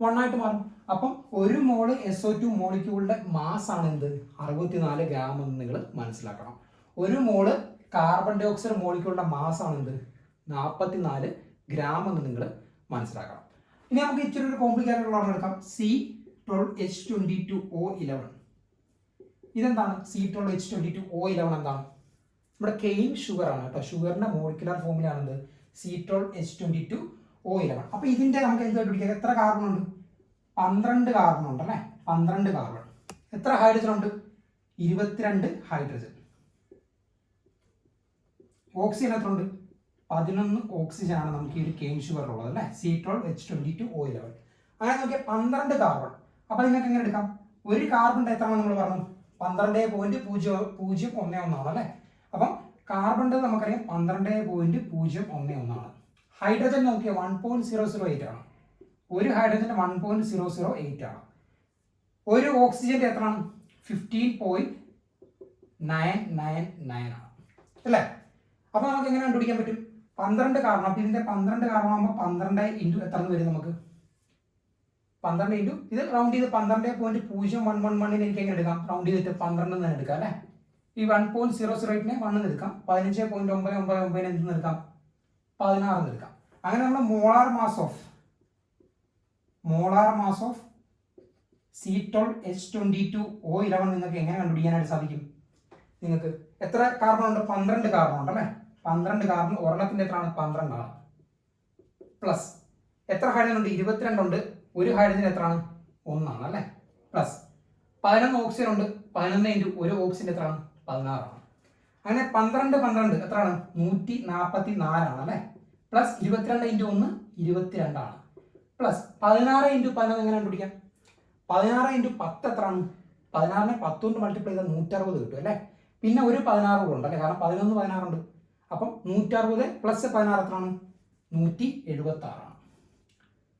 Speaker 1: 1 ആയിട്ട് മാറും. അപ്പം ഒരു മോള് SO2 മോളിക്യൂളിന്റെ മാസ് ആണ് എന്ത്? 64 ഗ്രാം എന്ന് നിങ്ങൾ മനസ്സിലാക്കണം. ഒരു മോള് കാർബൺ ഡൈ ഓക്സൈഡ് മോളിക്യൂളിന്റെ മാസ് ആണ് എന്ത്? 44 ഗ്രാം എന്ന് നിങ്ങൾ മനസ്സിലാക്കണം. ഇനി നമുക്ക് ഇച്ചിരി ഒരു കോംപ്ലിക്കേറ്റഡ് ഉള്ള എടുക്കാം. C12H22O11. ഇതെന്താണ്? C12H22O11 എന്താണ്? നമ്മുടെ കെയിൻ ഷുഗർ ആണ് കേട്ടോ. ഷുഗറിന്റെ മോളിക്കുലർ ഫോമിലാണ് എന്ത്? C12H22O11. അപ്പൊ ഇതിന്റെ നമുക്ക് എന്ത് കണ്ടുപിടിക്കാം? എത്ര കാർബൺ ഉണ്ട്? 12 കാർബൺ ഉണ്ട് അല്ലേ. 12 കാർബൺ. എത്ര ഹൈഡ്രജൻ ഉണ്ട്? 22 ഹൈഡ്രജൻ. ഓക്സിജൻ എത്ര ഉണ്ട്? 11 ഓക്സിജൻ ആണ് നമുക്ക് ഈ ഒരു കെയിൻ ഷുഗർ ഉള്ളത് അല്ലേ. C12H22O11. അങ്ങനെ നോക്കിയാൽ 12 കാർബൺ. അപ്പൊ നിങ്ങൾക്ക് എങ്ങനെ എടുക്കാം? ഒരു കാർബണിന്റെ എത്രയാണ് നമ്മൾ പറഞ്ഞു? 12.001 ആണ് അല്ലേ. അപ്പം കാർബണിന്റെ നമുക്കറിയാം 12.011 ആണ്. ഹൈഡ്രജൻ നോക്കിയാൽ 1.008 ആണ്. ഒരു ഹൈഡ്രജന്റെ 1.008 ആണ്. ഒരു ഓക്സിജന്റെ എത്രയാണ്? 15.999 ആണ് അല്ലേ. അപ്പൊ നമുക്ക് എങ്ങനെ കണ്ടുപിടിക്കാൻ പറ്റും? 12 കാർബൺ. അപ്പൊ ഇതിന്റെ 12 കാർബൺ ആകുമ്പോൾ 12 ഇൻറ്റു എത്ര വരും നമുക്ക്? 12 ഇൻറ്റു ഇത് റൗണ്ട് ചെയ്ത് 12.0111 എനിക്ക് എങ്ങനെ എടുക്കാം? റൗണ്ട് ചെയ്തിട്ട് 12 തന്നെ എടുക്കാം അല്ലേ. ഈ 1.008നെ 1 എടുക്കാം. 15.999 എന്തെന്ന് എടുക്കാം? 16 എടുക്കാം. അങ്ങനെ നമ്മൾ മോളാർ മാസ് ഓഫ് C12H22O11 നിങ്ങൾക്ക് എങ്ങനെ കണ്ടുപിടിക്കാനായിട്ട് സാധിക്കും? നിങ്ങൾക്ക് എത്ര കാർബൺ ഉണ്ട്? 12 കാർബൺ ഉണ്ട് അല്ലേ. 12 കാർബൺ ഒരെണ്ണത്തിന്റെ എത്രയാണ്? 12 ആണ്. പ്ലസ് എത്ര ഹൈഡ്രജൻ ഉണ്ട്? 22 ഉണ്ട്. ഒരു ഹൈഡ്രജൻ എത്രയാണ്? 1 ആണ് അല്ലേ. പ്ലസ് 11 ഓക്സിജൻ ഉണ്ട്. 11 ഇൻറ്റു ഒരു ഓക്സിജൻ എത്രയാണ്? 16 ആണ്. അങ്ങനെ 12 എത്രയാണ്? 144 ആണ് അല്ലേ. പ്ലസ് 22 ഇൻറ്റു 1 22 ആണ്. പ്ലസ് 16 ഇൻറ്റു 11 എങ്ങനെ കണ്ടുപിടിക്കാം? 16 ഇൻറ്റു 10 എത്രയാണ്? 16നെ 10 കൊണ്ട് മൾട്ടിപ്ലൈ ചെയ്താൽ 160 കിട്ടും അല്ലേ. പിന്നെ ഒരു 16 കൂടെ ഉണ്ട് അല്ലേ. കാരണം 11 16 ഉണ്ട്. അപ്പം 160 പ്ലസ് 16 എത്രയാണ്? 176 ആണ്.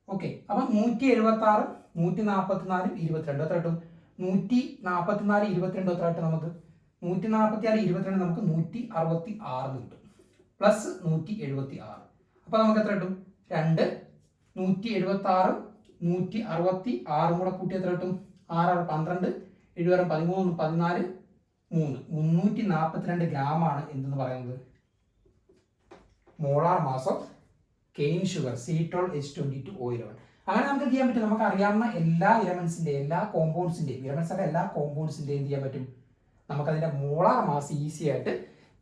Speaker 1: ഓക്കെ. അപ്പം 176 144 22 എത്ര കിട്ടും? 144 22 എത്ര കിട്ടും നമുക്ക്? 146 22 നമുക്ക് 166 കിട്ടും. പ്ലസ് 176. അപ്പൊ നമുക്ക് എത്ര കിട്ടും? 2 176 166 കൂടെ കൂട്ടി എത്ര കിട്ടും? 6 12 7 13 14 3 342 ഗ്രാം ആണ് എന്തെന്ന് പറയുന്നത്? Molar mass of cane sugar C12H22O11. അങ്ങനെ നമുക്ക് എന്ത് ചെയ്യാൻ പറ്റും? നമുക്ക് അറിയാവുന്ന എല്ലാ ഇലമെന്റ്സിന്റെ എല്ലാ കോമ്പൗണ്ട്സിന്റെയും എല്ലാ കോമ്പൗണ്ട്സിന്റെയും എന്ത് ചെയ്യാൻ പറ്റും? നമുക്ക് അതിന്റെ മോളാർ മാസ് ഈസി ആയിട്ട്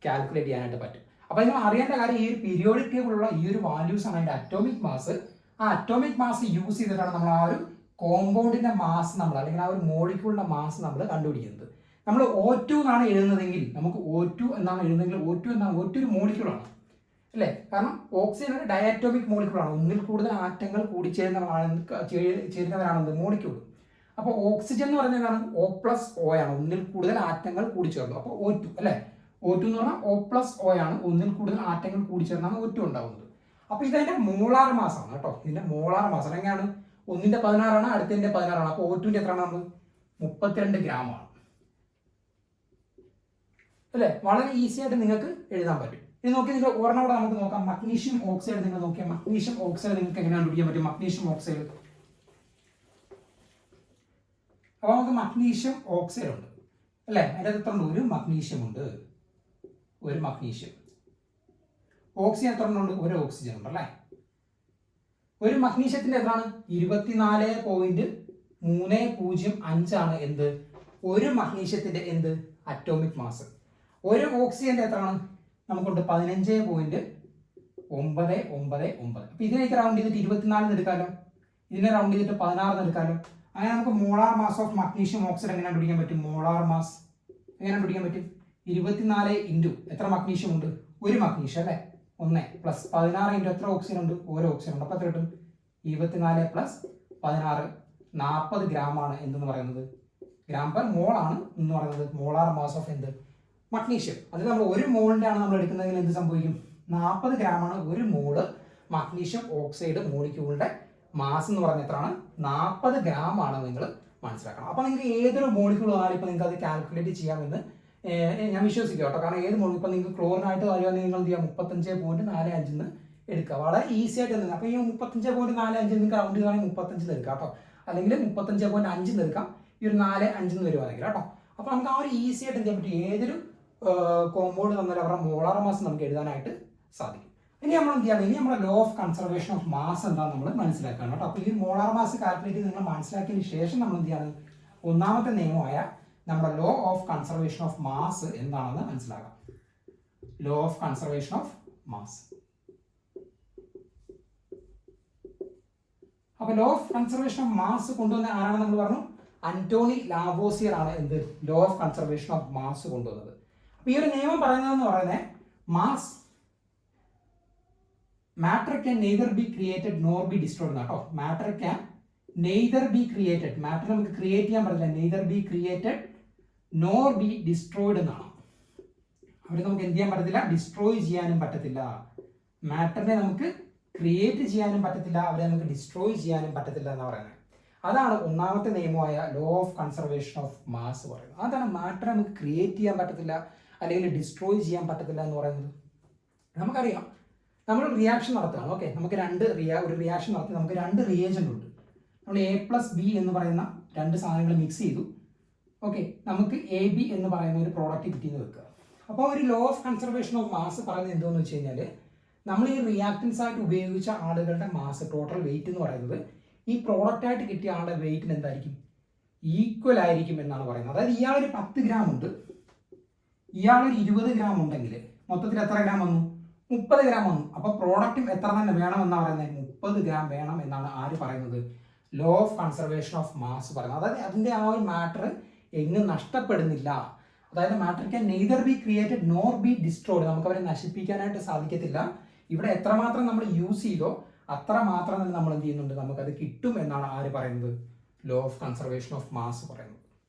Speaker 1: കാൽക്കുലേറ്റ് ചെയ്യാനായിട്ട് പറ്റും. അപ്പൊ നിങ്ങൾ അറിയേണ്ട കാര്യം ഈ ഒരു പീരിയോഡിക് ടേബിളിലുള്ള ഈ ഒരു വാല്യൂസ് ആണ് അതിന്റെ അറ്റോമിക് മാസ്. ആ അറ്റോമിക് മാസ് യൂസ് ചെയ്തിട്ടാണ് നമ്മൾ ആ ഒരു കോമ്പൗണ്ടിന്റെ മാസ് നമ്മൾ അല്ലെങ്കിൽ ആ ഒരു മോളിക്യൂളിന്റെ മാസ് നമ്മൾ കണ്ടുപിടിക്കുന്നത്. നമ്മൾ O2 എന്നാണ് എഴുതുന്നതെങ്കിൽ നമുക്ക് O2 എന്നാണ് എഴുതുന്നതെങ്കിൽ O2 ഒരു മോളിക്യൂളാണ് അല്ലേ. കാരണം ഓക്സിജൻ ഒരു ഡയറ്റോമിക് മോളിക്യൂളാണ്. ഒന്നിൽ കൂടുതൽ ആറ്റങ്ങൾ ചേരുന്നവരാണ് മോളിക്യൂൾ. അപ്പോൾ ഓക്സിജൻ എന്ന് പറഞ്ഞതാണ് O+O ആണ്. ഒന്നിൽ കൂടുതൽ ആറ്റങ്ങൾ കൂടിച്ചേർന്നു. അപ്പോൾ O2 അല്ലേ. O2 എന്ന് പറഞ്ഞാൽ O+O ആണ്. ഒന്നിൽ കൂടുതൽ ആറ്റങ്ങൾ കൂടിച്ചേർന്നാണ് O2 ഉണ്ടാവുന്നത്. അപ്പൊ ഇതിന്റെ മോളാർ മാസ് ആണ് കേട്ടോ. ഇതിന്റെ മോളാർ മാസ് എങ്ങനെയാണ്? ഒന്നിന്റെ 16 ആണ്, അടുത്തതിന്റെ 16 ആണ്. അപ്പൊ O2ന്റെ എത്രയാണ്? നമ്മൾ 32 ഗ്രാം ആണ് അല്ലേ. വളരെ ഈസി ആയിട്ട് നിങ്ങൾക്ക് എഴുതാൻ പറ്റും. ഇത് നോക്കി നിങ്ങൾ ഒരെണ്ണം കൂടെ നമുക്ക് നോക്കാം. മഗ്നീഷ്യം ഓക്സൈഡ് നിങ്ങൾ നോക്കിയാൽ മഗ്നീഷ്യം ഓക്സൈഡ് നിങ്ങൾക്ക് എങ്ങനെ കണ്ടുപിടിക്കാൻ പറ്റും? Magnesium oxide. അപ്പൊ നമുക്ക് മഗ്നീഷ്യം ഓക്സൈഡ് ഉണ്ട് അല്ലേ. അതിന്റെ എത്ര ഉണ്ട്? ഒരു മഗ്നീഷ്യം ഉണ്ട്. ഒരു മഗ്നീഷ്യം. ഓക്സിജൻ എത്ര ഉണ്ട്? ഒരു ഓക്സിജൻ ഉണ്ട് അല്ലേ. ഒരു മഗ്നീഷ്യത്തിന്റെ എത്രയാണ്? 24.3 3.05 ആണ് എന്ത് ഒരു മഗ്നീഷ്യത്തിന്റെ എന്ത് അറ്റോമിക് മാസ്. ഒരു ഓക്സിജന്റെ എത്രയാണ് നമുക്കുണ്ട് 15.999. അപ്പൊ ഇതിലേക്ക് റൗണ്ട് ചെയ്തിട്ട് 24 എടുക്കാമല്ലോ, ഇതിനെ റൗണ്ട് ചെയ്തിട്ട് 16 എടുക്കാമല്ലോ. അങ്ങനെ നമുക്ക് molar mass of magnesium oxide എങ്ങനെ പിടിക്കാൻ പറ്റും? മോളാർ മാസ് എങ്ങനെ പിടിക്കാൻ പറ്റും? 24 ഇൻറ്റു എത്ര മഗ്നീഷ്യം ഉണ്ട്? ഒരു മഗ്നീഷ്യം അല്ലേ, 1 പ്ലസ് 16 ഇൻറ്റു എത്ര ഓക്സിജൻ ഉണ്ട്? ഓരോ ഓക്സിജൻ ഉണ്ട്. അപ്പോൾ എത്ര കിട്ടും? 24 പ്ലസ് 16 40 ഗ്രാം ആണ് എന്തെന്ന് പറയുന്നത്, ഗ്രാം പെർ മോൾ ആണ് എന്ന് പറയുന്നത് മോളാർ മാസ് ഓഫ് എന്ത് മഗ്നീഷ്യം. അതിൽ നമ്മൾ ഒരു മോളിന്റെ ആണ് നമ്മൾ എടുക്കുന്നതെങ്കിൽ എന്ത് സംഭവിക്കും? 40 ഗ്രാം ആണ് ഒരു മോള് മഗ്നീഷ്യം ഓക്സൈഡ് മോളിക്യൂളിന്റെ മാസ് എന്ന് പറഞ്ഞ എത്രയാണ്? 40 ഗ്രാം ആണ് നിങ്ങൾ മനസ്സിലാക്കണം. അപ്പോൾ നിങ്ങൾക്ക് ഏതൊരു മോളിക്യൂൾ ആയാലും ഇപ്പോൾ നിങ്ങൾക്ക് അത് കാൽക്കുലേറ്റ് ചെയ്യാമെന്ന് ഞാൻ വിശ്വസിക്കുക കേട്ടോ. കാരണം ഏത് മോളിക്യൂൾ ഇപ്പോൾ നിങ്ങൾക്ക് ക്ലോറിനായിട്ട് അറിയാമെങ്കിൽ നിങ്ങൾ എന്ത് ചെയ്യുക? 35.45 എടുക്കുക. വളരെ ഈസി ആയിട്ട് തന്നെ. അപ്പോൾ ഈ 35.45 നിങ്ങൾക്ക് റൗണ്ട് ചെയ്യുകയാണെങ്കിൽ 35 എടുക്കാം കേട്ടോ, അല്ലെങ്കിൽ 35.5 എടുക്കാം. ഈ ഒരു 4.5 വരുവാണെങ്കിൽ കേട്ടോ. അപ്പോൾ നമുക്ക് ആ ഒരു ഈസി ആയിട്ട് എന്ത് ചെയ്യാൻ പറ്റും? ഏതൊരു കോമ്പൗണ്ട് തന്നാൽ അവരുടെ മോളാർ മാസ് നമുക്ക് എഴുതാനായിട്ട് സാധിക്കും. ഇനി നമ്മൾ എന്ത് ചെയ്യണം? ഇനി നമ്മുടെ law of conservation of mass എന്താണെന്ന് നമ്മൾ മനസ്സിലാക്കണം കേട്ടോ. അപ്പോൾ ഈ മോളാർ മാസ് കാൽക്കുലേറ്റ് ചെയ്ത് നിങ്ങൾ മനസ്സിലാക്കിയതിന് ശേഷം നമ്മൾ എന്ത് ചെയ്യണം? ഒന്നാമത്തെ നിയമമായ നമ്മുടെ law of conservation of mass എന്താണെന്ന് മനസ്സിലാക്കാം. Law of conservation of mass. അപ്പോൾ law of conservation of mass കൊണ്ടുവന്ന ആരാണ് നമ്മൾ പറഞ്ഞു? അന്റോണി ലാവോസിയർ ആണ് എന്ത് law of conservation of mass കൊണ്ടുവന്നത്. അപ്പോൾ ഈ ഒരു നിയമം പറയുന്നതെന്ന് പറയുന്നത് mass matter can neither be created nor be destroyed എന്നാട്ടോ. Matter can neither be created, matter നമുക്ക് ക്രിയേറ്റ് ചെയ്യാൻ പറ്റില്ല, neither be created nor be destroyed എന്നാണ്. അവിടെ നമുക്ക് എന്ത് ചെയ്യാൻ പറ്റത്തില്ല? ഡിസ്ട്രോയ് ചെയ്യാനും പറ്റത്തില്ല. മാറ്ററിനെ നമുക്ക് ക്രിയേറ്റ് ചെയ്യാനും പറ്റത്തില്ല, അവരെ നമുക്ക് ഡിസ്ട്രോയ് ചെയ്യാനും പറ്റത്തില്ല എന്ന് പറയുന്നത്. അതാണ് ഒന്നാമത്തെ നിയമമായ law of conservation of mass പറയുന്നത്. അതാണ് മാറ്റർ നമുക്ക് ക്രിയേറ്റ് ചെയ്യാൻ പറ്റത്തില്ല അല്ലെങ്കിൽ ഡിസ്ട്രോയ് ചെയ്യാൻ പറ്റത്തില്ല എന്ന് പറയുന്നത്. നമുക്കറിയാം, നമ്മൾ റിയാക്ഷൻ നടത്തുകയാണ്. ഓക്കെ, നമുക്ക് ഒരു റിയാക്ഷൻ നടത്തി നമുക്ക് 2 റിയേജൻ്റ് ഉണ്ട്. നമ്മൾ A+B എന്ന് പറയുന്ന 2 സാധനങ്ങൾ മിക്സ് ചെയ്തു. ഓക്കെ, നമുക്ക് AB എന്ന് പറയുന്ന ഒരു പ്രോഡക്റ്റ് കിട്ടിയെന്ന് വെക്കുക. അപ്പോൾ ഒരു law of conservation of mass പറയുന്നത് എന്താണെന്ന് വെച്ച് കഴിഞ്ഞാൽ നമ്മൾ ഈ റിയാക്ടൻസ് ആയിട്ട് ഉപയോഗിച്ച ആളുകളുടെ മാസ് ടോട്ടൽ വെയിറ്റ് എന്ന് പറയുന്നത് ഈ പ്രോഡക്റ്റ് ആയിട്ട് കിട്ടിയ ആളുടെ വെയിറ്റിന് എന്തായിരിക്കും? ഈക്വൽ ആയിരിക്കും എന്നാണ് പറയുന്നത്. അതായത് ഇയാളൊരു 10 ഗ്രാം ഉണ്ട്, ഇയാളൊരു 20 ഗ്രാം ഉണ്ടെങ്കിൽ മൊത്തത്തിൽ എത്ര ഗ്രാം വന്നു? 30 ഗ്രാം വന്നു. അപ്പോൾ പ്രോഡക്റ്റും എത്ര തന്നെ വേണം എന്നാണ് പറയുന്നത്? 30 ഗ്രാം വേണം എന്നാണ് ആര് പറയുന്നത്? Law of conservation of mass പറയുന്നത്. അതായത് അതിൻ്റെ ആ ഒരു മാറ്റർ എങ്ങും നഷ്ടപ്പെടുന്നില്ല. അതായത് matter can neither be created nor be destroyed. നമുക്ക് അവരെ നശിപ്പിക്കാനായിട്ട് സാധിക്കത്തില്ല. ഇവിടെ എത്രമാത്രം നമ്മൾ യൂസ് ചെയ്തോ അത്ര മാത്രം തന്നെ നമ്മൾ എന്ത് ചെയ്യുന്നുണ്ട്? നമുക്കത് കിട്ടും എന്നാണ് ആര് പറയുന്നത്? Law of conservation of mass പറയുന്നത്.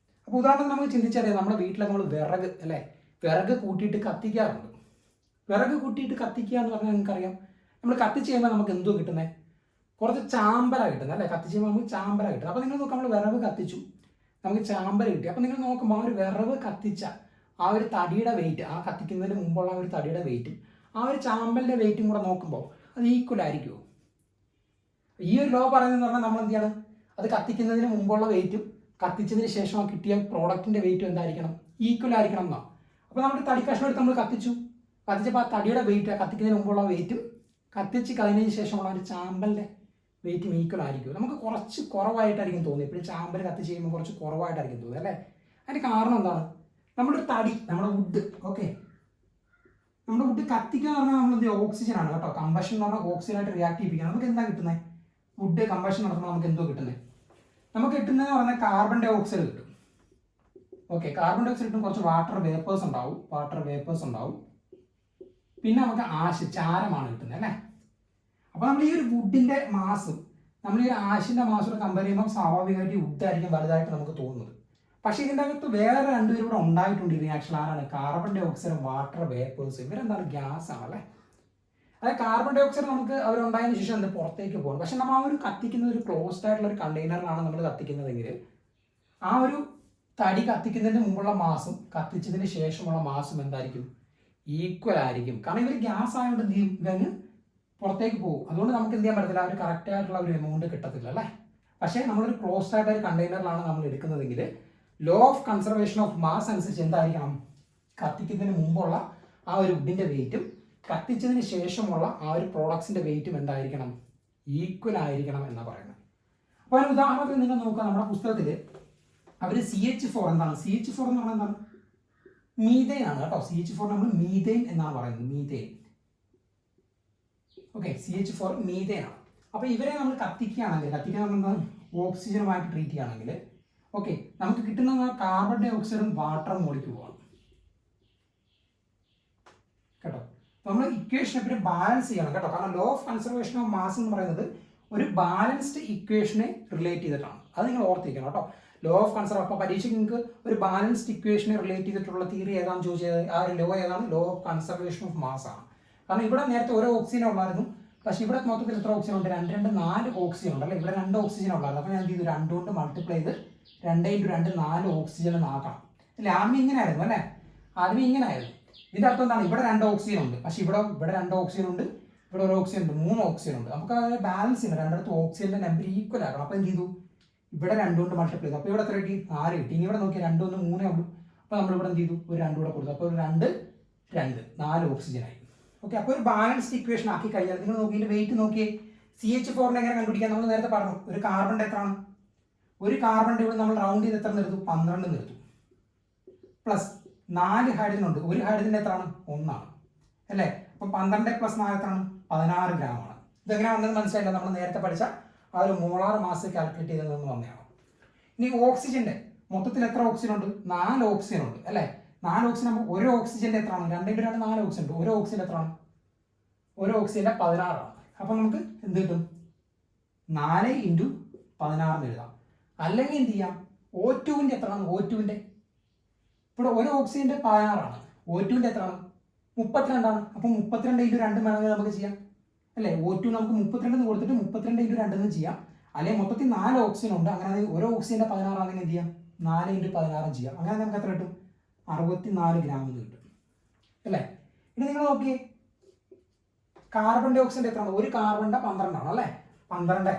Speaker 1: അപ്പോൾ ഉദാഹരണം നമുക്ക് ചിന്തിച്ചറിയാം, നമ്മുടെ വീട്ടിലൊക്കെ നമ്മൾ വിറക് കൂട്ടിയിട്ട് കത്തിക്കാറുണ്ട്. വിറക് കൂട്ടിയിട്ട് കത്തിക്കുക എന്ന് പറഞ്ഞാൽ നിങ്ങൾക്കറിയാം, നമ്മൾ കത്തിച്ച് കഴിയുമ്പോൾ നമുക്ക് എന്തോ കിട്ടുന്നത്? കുറച്ച് ചാമ്പല കിട്ടുന്നത് അല്ലേ? കത്തിച്ച് കഴിയുമ്പോൾ നമുക്ക് ചാമ്പല കിട്ടുന്നത്. അപ്പോൾ നിങ്ങൾ നോക്കാം, നമ്മൾ വിറക് കത്തിച്ചു, നമുക്ക് ചാമ്പല കിട്ടി. അപ്പോൾ നിങ്ങൾ നോക്കുമ്പോൾ ആ ഒരു വിറക് കത്തിച്ച ആ ഒരു തടിയുടെ വെയിറ്റ്, ആ കത്തിക്കുന്നതിന് മുമ്പുള്ള ആ ഒരു തടിയുടെ വെയിറ്റും ആ ഒരു ചാമ്പലിൻ്റെ വെയിറ്റും കൂടെ നോക്കുമ്പോൾ അത് ഈക്വൽ ആയിരിക്കുമോ? ഈ ഒരു ലോ പറയുന്നതെന്ന് പറഞ്ഞാൽ നമ്മൾ എന്ത് ചെയ്യണം? അത് കത്തിക്കുന്നതിന് മുമ്പുള്ള വെയിറ്റും കത്തിച്ചതിന് ശേഷം കിട്ടിയ പ്രോഡക്റ്റിൻ്റെ വെയിറ്റും എന്തായിരിക്കണം? ഈക്വൽ ആയിരിക്കണം എന്നാണ്. അപ്പോൾ നമ്മൾ തടി കഷ്ണം എടുത്ത് നമ്മൾ കത്തിച്ചപ്പോൾ ആ തടിയുടെ വെയിറ്റ്, കത്തിക്കുന്നതിന് മുമ്പുള്ള വെയിറ്റും കത്തിച്ച് കഴിഞ്ഞതിന് ശേഷമുള്ള ഒരു ചാമ്പലിൻ്റെ വെയിറ്റും ഈക്വൽ ആയിരിക്കും. നമുക്ക് കുറച്ച് കുറവായിട്ടായിരിക്കും തോന്നുന്നത്. ഇപ്പോഴും ചാമ്പൽ കത്തിച്ച് ചെയ്യുമ്പോൾ കുറച്ച് കുറവായിട്ടായിരിക്കും തോന്നുന്നത് അല്ലേ? അതിൻ്റെ കാരണം എന്താണ്? നമ്മുടെ തടി, നമ്മുടെ വുഡ്, ഓക്കെ, നമ്മുടെ വുഡ് കത്തിക്കുക എന്ന് പറഞ്ഞാൽ നമ്മൾ ഓക്സിജൻ ആണ് കേട്ടോ. കമ്പഷൻ എന്ന് പറഞ്ഞാൽ ഓക്സിജനായിട്ട് റിയാക്ട് ചെയ്യിപ്പിക്കുക. നമുക്ക് എന്താ കിട്ടുന്നത്? വുഡ് കമ്പഷൻ നടത്തുമ്പോൾ നമുക്ക് എന്തോ കിട്ടുന്നത്? നമുക്ക് കിട്ടുന്നതെന്ന് പറഞ്ഞാൽ കാർബൺ ഡൈ ഓക്സൈഡ് കിട്ടും. ഓക്കെ, കാർബൺ ഡൈ ഓക്സൈഡ് കിട്ടും, കുറച്ച് വാട്ടർ വേപ്പേഴ്സ് ഉണ്ടാവും. പിന്നെ നമുക്ക് ചാരമാണ് കിട്ടുന്നത് അല്ലേ? അപ്പോൾ നമ്മൾ ഈ ഒരു വുഡിൻ്റെ മാസും നമ്മൾ ഈ ഒരു ആഷിൻ്റെ മാസോട് കമ്പയർ ചെയ്യുമ്പോൾ സ്വാഭാവികമായിട്ട് ഈ വുഡായിരിക്കും വലുതായിട്ട് നമുക്ക് തോന്നുന്നത്. പക്ഷേ ഇതിൻ്റെ അകത്ത് വേറെ 2 പേരും കൂടെ ഉണ്ടായിട്ടുണ്ട് ഈ റിയാക്ഷൻ. ആരാണ്? കാർബൺ ഡൈ ഓക്സൈഡും വാട്ടർ വേപ്പേഴ്സും. ഇവരെന്താണ്? ഗ്യാസ് ആണല്ലേ? അതായത് കാർബൺ ഡൈ ഓക്സൈഡ് നമുക്ക് അവരുണ്ടായതിനു ശേഷം എന്ത് പുറത്തേക്ക് പോകും. പക്ഷെ നമ്മൾ ആ ഒരു കത്തിക്കുന്ന ഒരു ക്ലോസ്ഡ് ആയിട്ടുള്ള ഒരു കണ്ടെയ്നറിലാണ് നമ്മൾ കത്തിക്കുന്നതെങ്കിൽ ആ ഒരു തടി കത്തിക്കുന്നതിന് മുമ്പുള്ള മാസും കത്തിച്ചതിന് ശേഷമുള്ള മാസും എന്തായിരിക്കും? ഈക്വൽ ആയിരിക്കും. കാരണം ഇവർ ഗ്യാസ് ആയതുകൊണ്ട് ഇവന് പുറത്തേക്ക് പോകും. അതുകൊണ്ട് നമുക്ക് എന്ത് ചെയ്യാൻ പറ്റത്തില്ല? ഒരു കറക്റ്റ് ആയിട്ടുള്ള ഒരു എമൗണ്ട് കിട്ടത്തില്ല അല്ലേ? പക്ഷേ നമ്മളൊരു ക്ലോസ്ഡ് ആയിട്ട് ഒരു കണ്ടെയ്നറിലാണ് നമ്മൾ എടുക്കുന്നതെങ്കിൽ law of conservation of mass അനുസരിച്ച് എന്തായിരിക്കണം? കത്തിക്കുന്നതിന് മുമ്പുള്ള ആ ഒരു വുഡിൻ്റെ വെയിറ്റും കത്തിച്ചതിന് ശേഷമുള്ള ആ ഒരു പ്രോഡക്ട്സിൻ്റെ വെയിറ്റും എന്തായിരിക്കണം? ഈക്വൽ ആയിരിക്കണം എന്നാണ് പറയുന്നത്. അപ്പോൾ അതിന് ഉദാഹരണത്തിന് നിങ്ങൾ നോക്കുക, നമ്മുടെ പുസ്തകത്തിൽ അവർ CH4 എന്താണ്, CH4 എന്ന് പറഞ്ഞാൽ എന്താണ്, മീഥേൻ ആണ് കേട്ടോ. CH4 നമ്മൾ മീഥേൻ എന്നാണ് പറയുന്നത്, മീഥേൻ. ഓക്കെ, CH4 മീഥേൻ ആണ്. അപ്പോൾ ഇവരെ നമ്മൾ കത്തിക്കുകയാണെങ്കിൽ, കത്തിക്കാൻ നമ്മൾ ഓക്സിജനുമായിട്ട് ട്രീറ്റ് ചെയ്യുകയാണെങ്കിൽ ഓക്കെ, നമുക്ക് കിട്ടുന്ന കാർബൺ ഡൈ ഓക്സൈഡും വാട്ടർ മോളിക്യൂളാണ് കേട്ടോ. നമ്മൾ ഇക്വേഷൻ എപ്പോഴും ബാലൻസ് ചെയ്യണം കേട്ടോ. കാരണം law of conservation of mass എന്ന് പറയുന്നത് ഒരു ബാലൻസ്ഡ് ഇക്വേഷനെ റിലേറ്റ് ചെയ്തിട്ടാണ്. അത് നിങ്ങൾ ഓർത്തിരിക്കണം കേട്ടോ. ലോ ഓഫ് കൺസർവ്, അപ്പോൾ പരീക്ഷയ്ക്ക് നിങ്ങൾക്ക് ഒരു ബാലൻസ്ഡ് ഇക്വേഷനെ റിലേറ്റ് ചെയ്തിട്ടുള്ള തിയറി ഏതാണെന്ന് ചോദിച്ചത്, ആ ഒരു ലോ ഏതാണ്, law of conservation of mass ആണ്. കാരണം ഇവിടെ നേരത്തെ ഓരോ ഓക്സിജൻ ഉള്ളായിരുന്നു, പക്ഷേ ഇവിടെ മൊത്തത്തിൽ എത്ര ഓക്സിജൻ ഉണ്ട്, 4 ഓക്സിജൻ ഉണ്ട് അല്ലേ. ഇവിടെ 2 ഓക്സിജൻ ഉള്ളായിരുന്നു. അപ്പോൾ ഞാൻ എന്ത് ചെയ്തു, 2 കൊണ്ട് മൾട്ടിപ്ലൈ ചെയ്ത് 2 × 2 4 ഓക്സിജൻ ആക്കണം അല്ലേ. ആദ്യം ഇങ്ങനെ ആയിരുന്നു അല്ലേ, ആദ്യം ഇങ്ങനെ ആയിരുന്നു. ഇതിൻ്റെ അർത്ഥം എന്താണ്, ഇവിടെ 2 ഓക്സിജൻ ഉണ്ട്, പക്ഷേ ഇവിടെ 2 ഓക്സിജൻ ഉണ്ട്, ഇവിടെ ഒരു ഓക്സിജൻ ഉണ്ട്, 3 ഓക്സിജൻ ഉണ്ട്. നമുക്ക് അത് ബാലൻസ് ചെയ്യണം, രണ്ടിടത്ത് ഓക്സിജൻ്റെ നമ്പർ ഈക്വൽ ആക്കണം. അപ്പോൾ എന്ത് ചെയ്തു, ഇവിടെ 2 കൊണ്ട് മൾട്ടിപ്ലൈ ചെയ്തു. അപ്പോൾ ഇവിടെ എത്ര കിട്ടി, 4 കിട്ടി. ഇനി ഇവിടെ നോക്കി 2 1 3 ഉള്ളൂ. അപ്പോൾ നമ്മളിവിടെ എന്ത് ചെയ്തു, ഒരു 2 കൂടെ കൊടുത്തു. അപ്പോൾ ഒരു 2 4 ഓക്സിജൻ ആയി. ഓക്കെ, അപ്പോൾ ഒരു ബാലൻസ്ഡ് ഇക്വേഷൻ ആക്കി കഴിഞ്ഞാൽ നിങ്ങൾ നോക്കി വെയിറ്റ് നോക്കിയേ. CH4 എങ്ങനെ കണ്ടുപിടിക്കാൻ, നമ്മൾ നേരത്തെ പറഞ്ഞു, ഒരു കാർബൺ എത്രയാണ്, ഒരു കാർബൺ ഇവിടെ നമ്മൾ റൗണ്ട് ചെയ്ത് എത്ര നിർത്തും, 12 നിർത്തും. പ്ലസ് 4 ഹൈഡ്രജൻ ഉണ്ട്, ഒരു ഹൈഡ്രജൻ്റെ എത്രയാണ്, 1 ആണ് അല്ലേ. അപ്പോൾ 12 + 4 എത്രയാണ്, 16 ഗ്രാമാണ്. ഇതെങ്ങനെ വന്നത് മനസ്സിലായില്ല, നമ്മൾ നേരത്തെ പഠിച്ച ആ ഒരു മോളാർ മാസ് കാൽക്കുലേറ്റ് ചെയ്തതിൽ നിന്ന് വന്നതാണ്. ഇനി ഓക്സിജന്റെ മൊത്തത്തിൽ എത്ര ഓക്സിജൻ ഉണ്ട്, 4 ഓക്സിജൻ ഉണ്ട് അല്ലേ. 4 ഓക്സിജൻ ആകുമ്പോൾ ഒരു ഓക്സിജന്റെ എത്രയാണ്, 2 × 2 4 ഓക്സിജൻ ഉണ്ട്. ഒരു ഓക്സിജൻ എത്രയാണ്, ഒരു ഓക്സിജന്റെ 16 ആണ്. അപ്പം നമുക്ക് എന്ത് കിട്ടും, 4 × 16 എഴുതാം. അല്ലെങ്കിൽ എന്ത് ചെയ്യാം, O2-ന്റെ എത്രയാണ്, O2-ന്റെ ഇവിടെ ഒരു ഓക്സിജന്റെ 16 ആണ്, O2-ന്റെ എത്രയാണ്, 32 ആണ്. അപ്പം 32 × 2 വേണമെങ്കിൽ നമുക്ക് ചെയ്യാം അല്ലേ. O2 നമുക്ക് 32 കൊടുത്തിട്ട് 32 × 2 എന്ന് ചെയ്യാം. അല്ലെങ്കിൽ മൊത്തത്തിൽ 4 ഓക്സിജൻ ഉണ്ട്, അങ്ങനെ ഓരോ ഓക്സിജന്റെ 16 ആണെങ്കിൽ എന്ത് ചെയ്യാം, 4 × 16 ചെയ്യാം. അങ്ങനെ നമുക്ക് എത്ര കിട്ടും, 64 ഗ്രാം എന്ന് കിട്ടും അല്ലേ. ഇനി നിങ്ങൾ നോക്കിയേ, കാർബൺ ഡൈ ഓക്സൈഡ് എത്രയാണ്, ഒരു കാർബണിന്റെ 12 ആണ് അല്ലേ. 12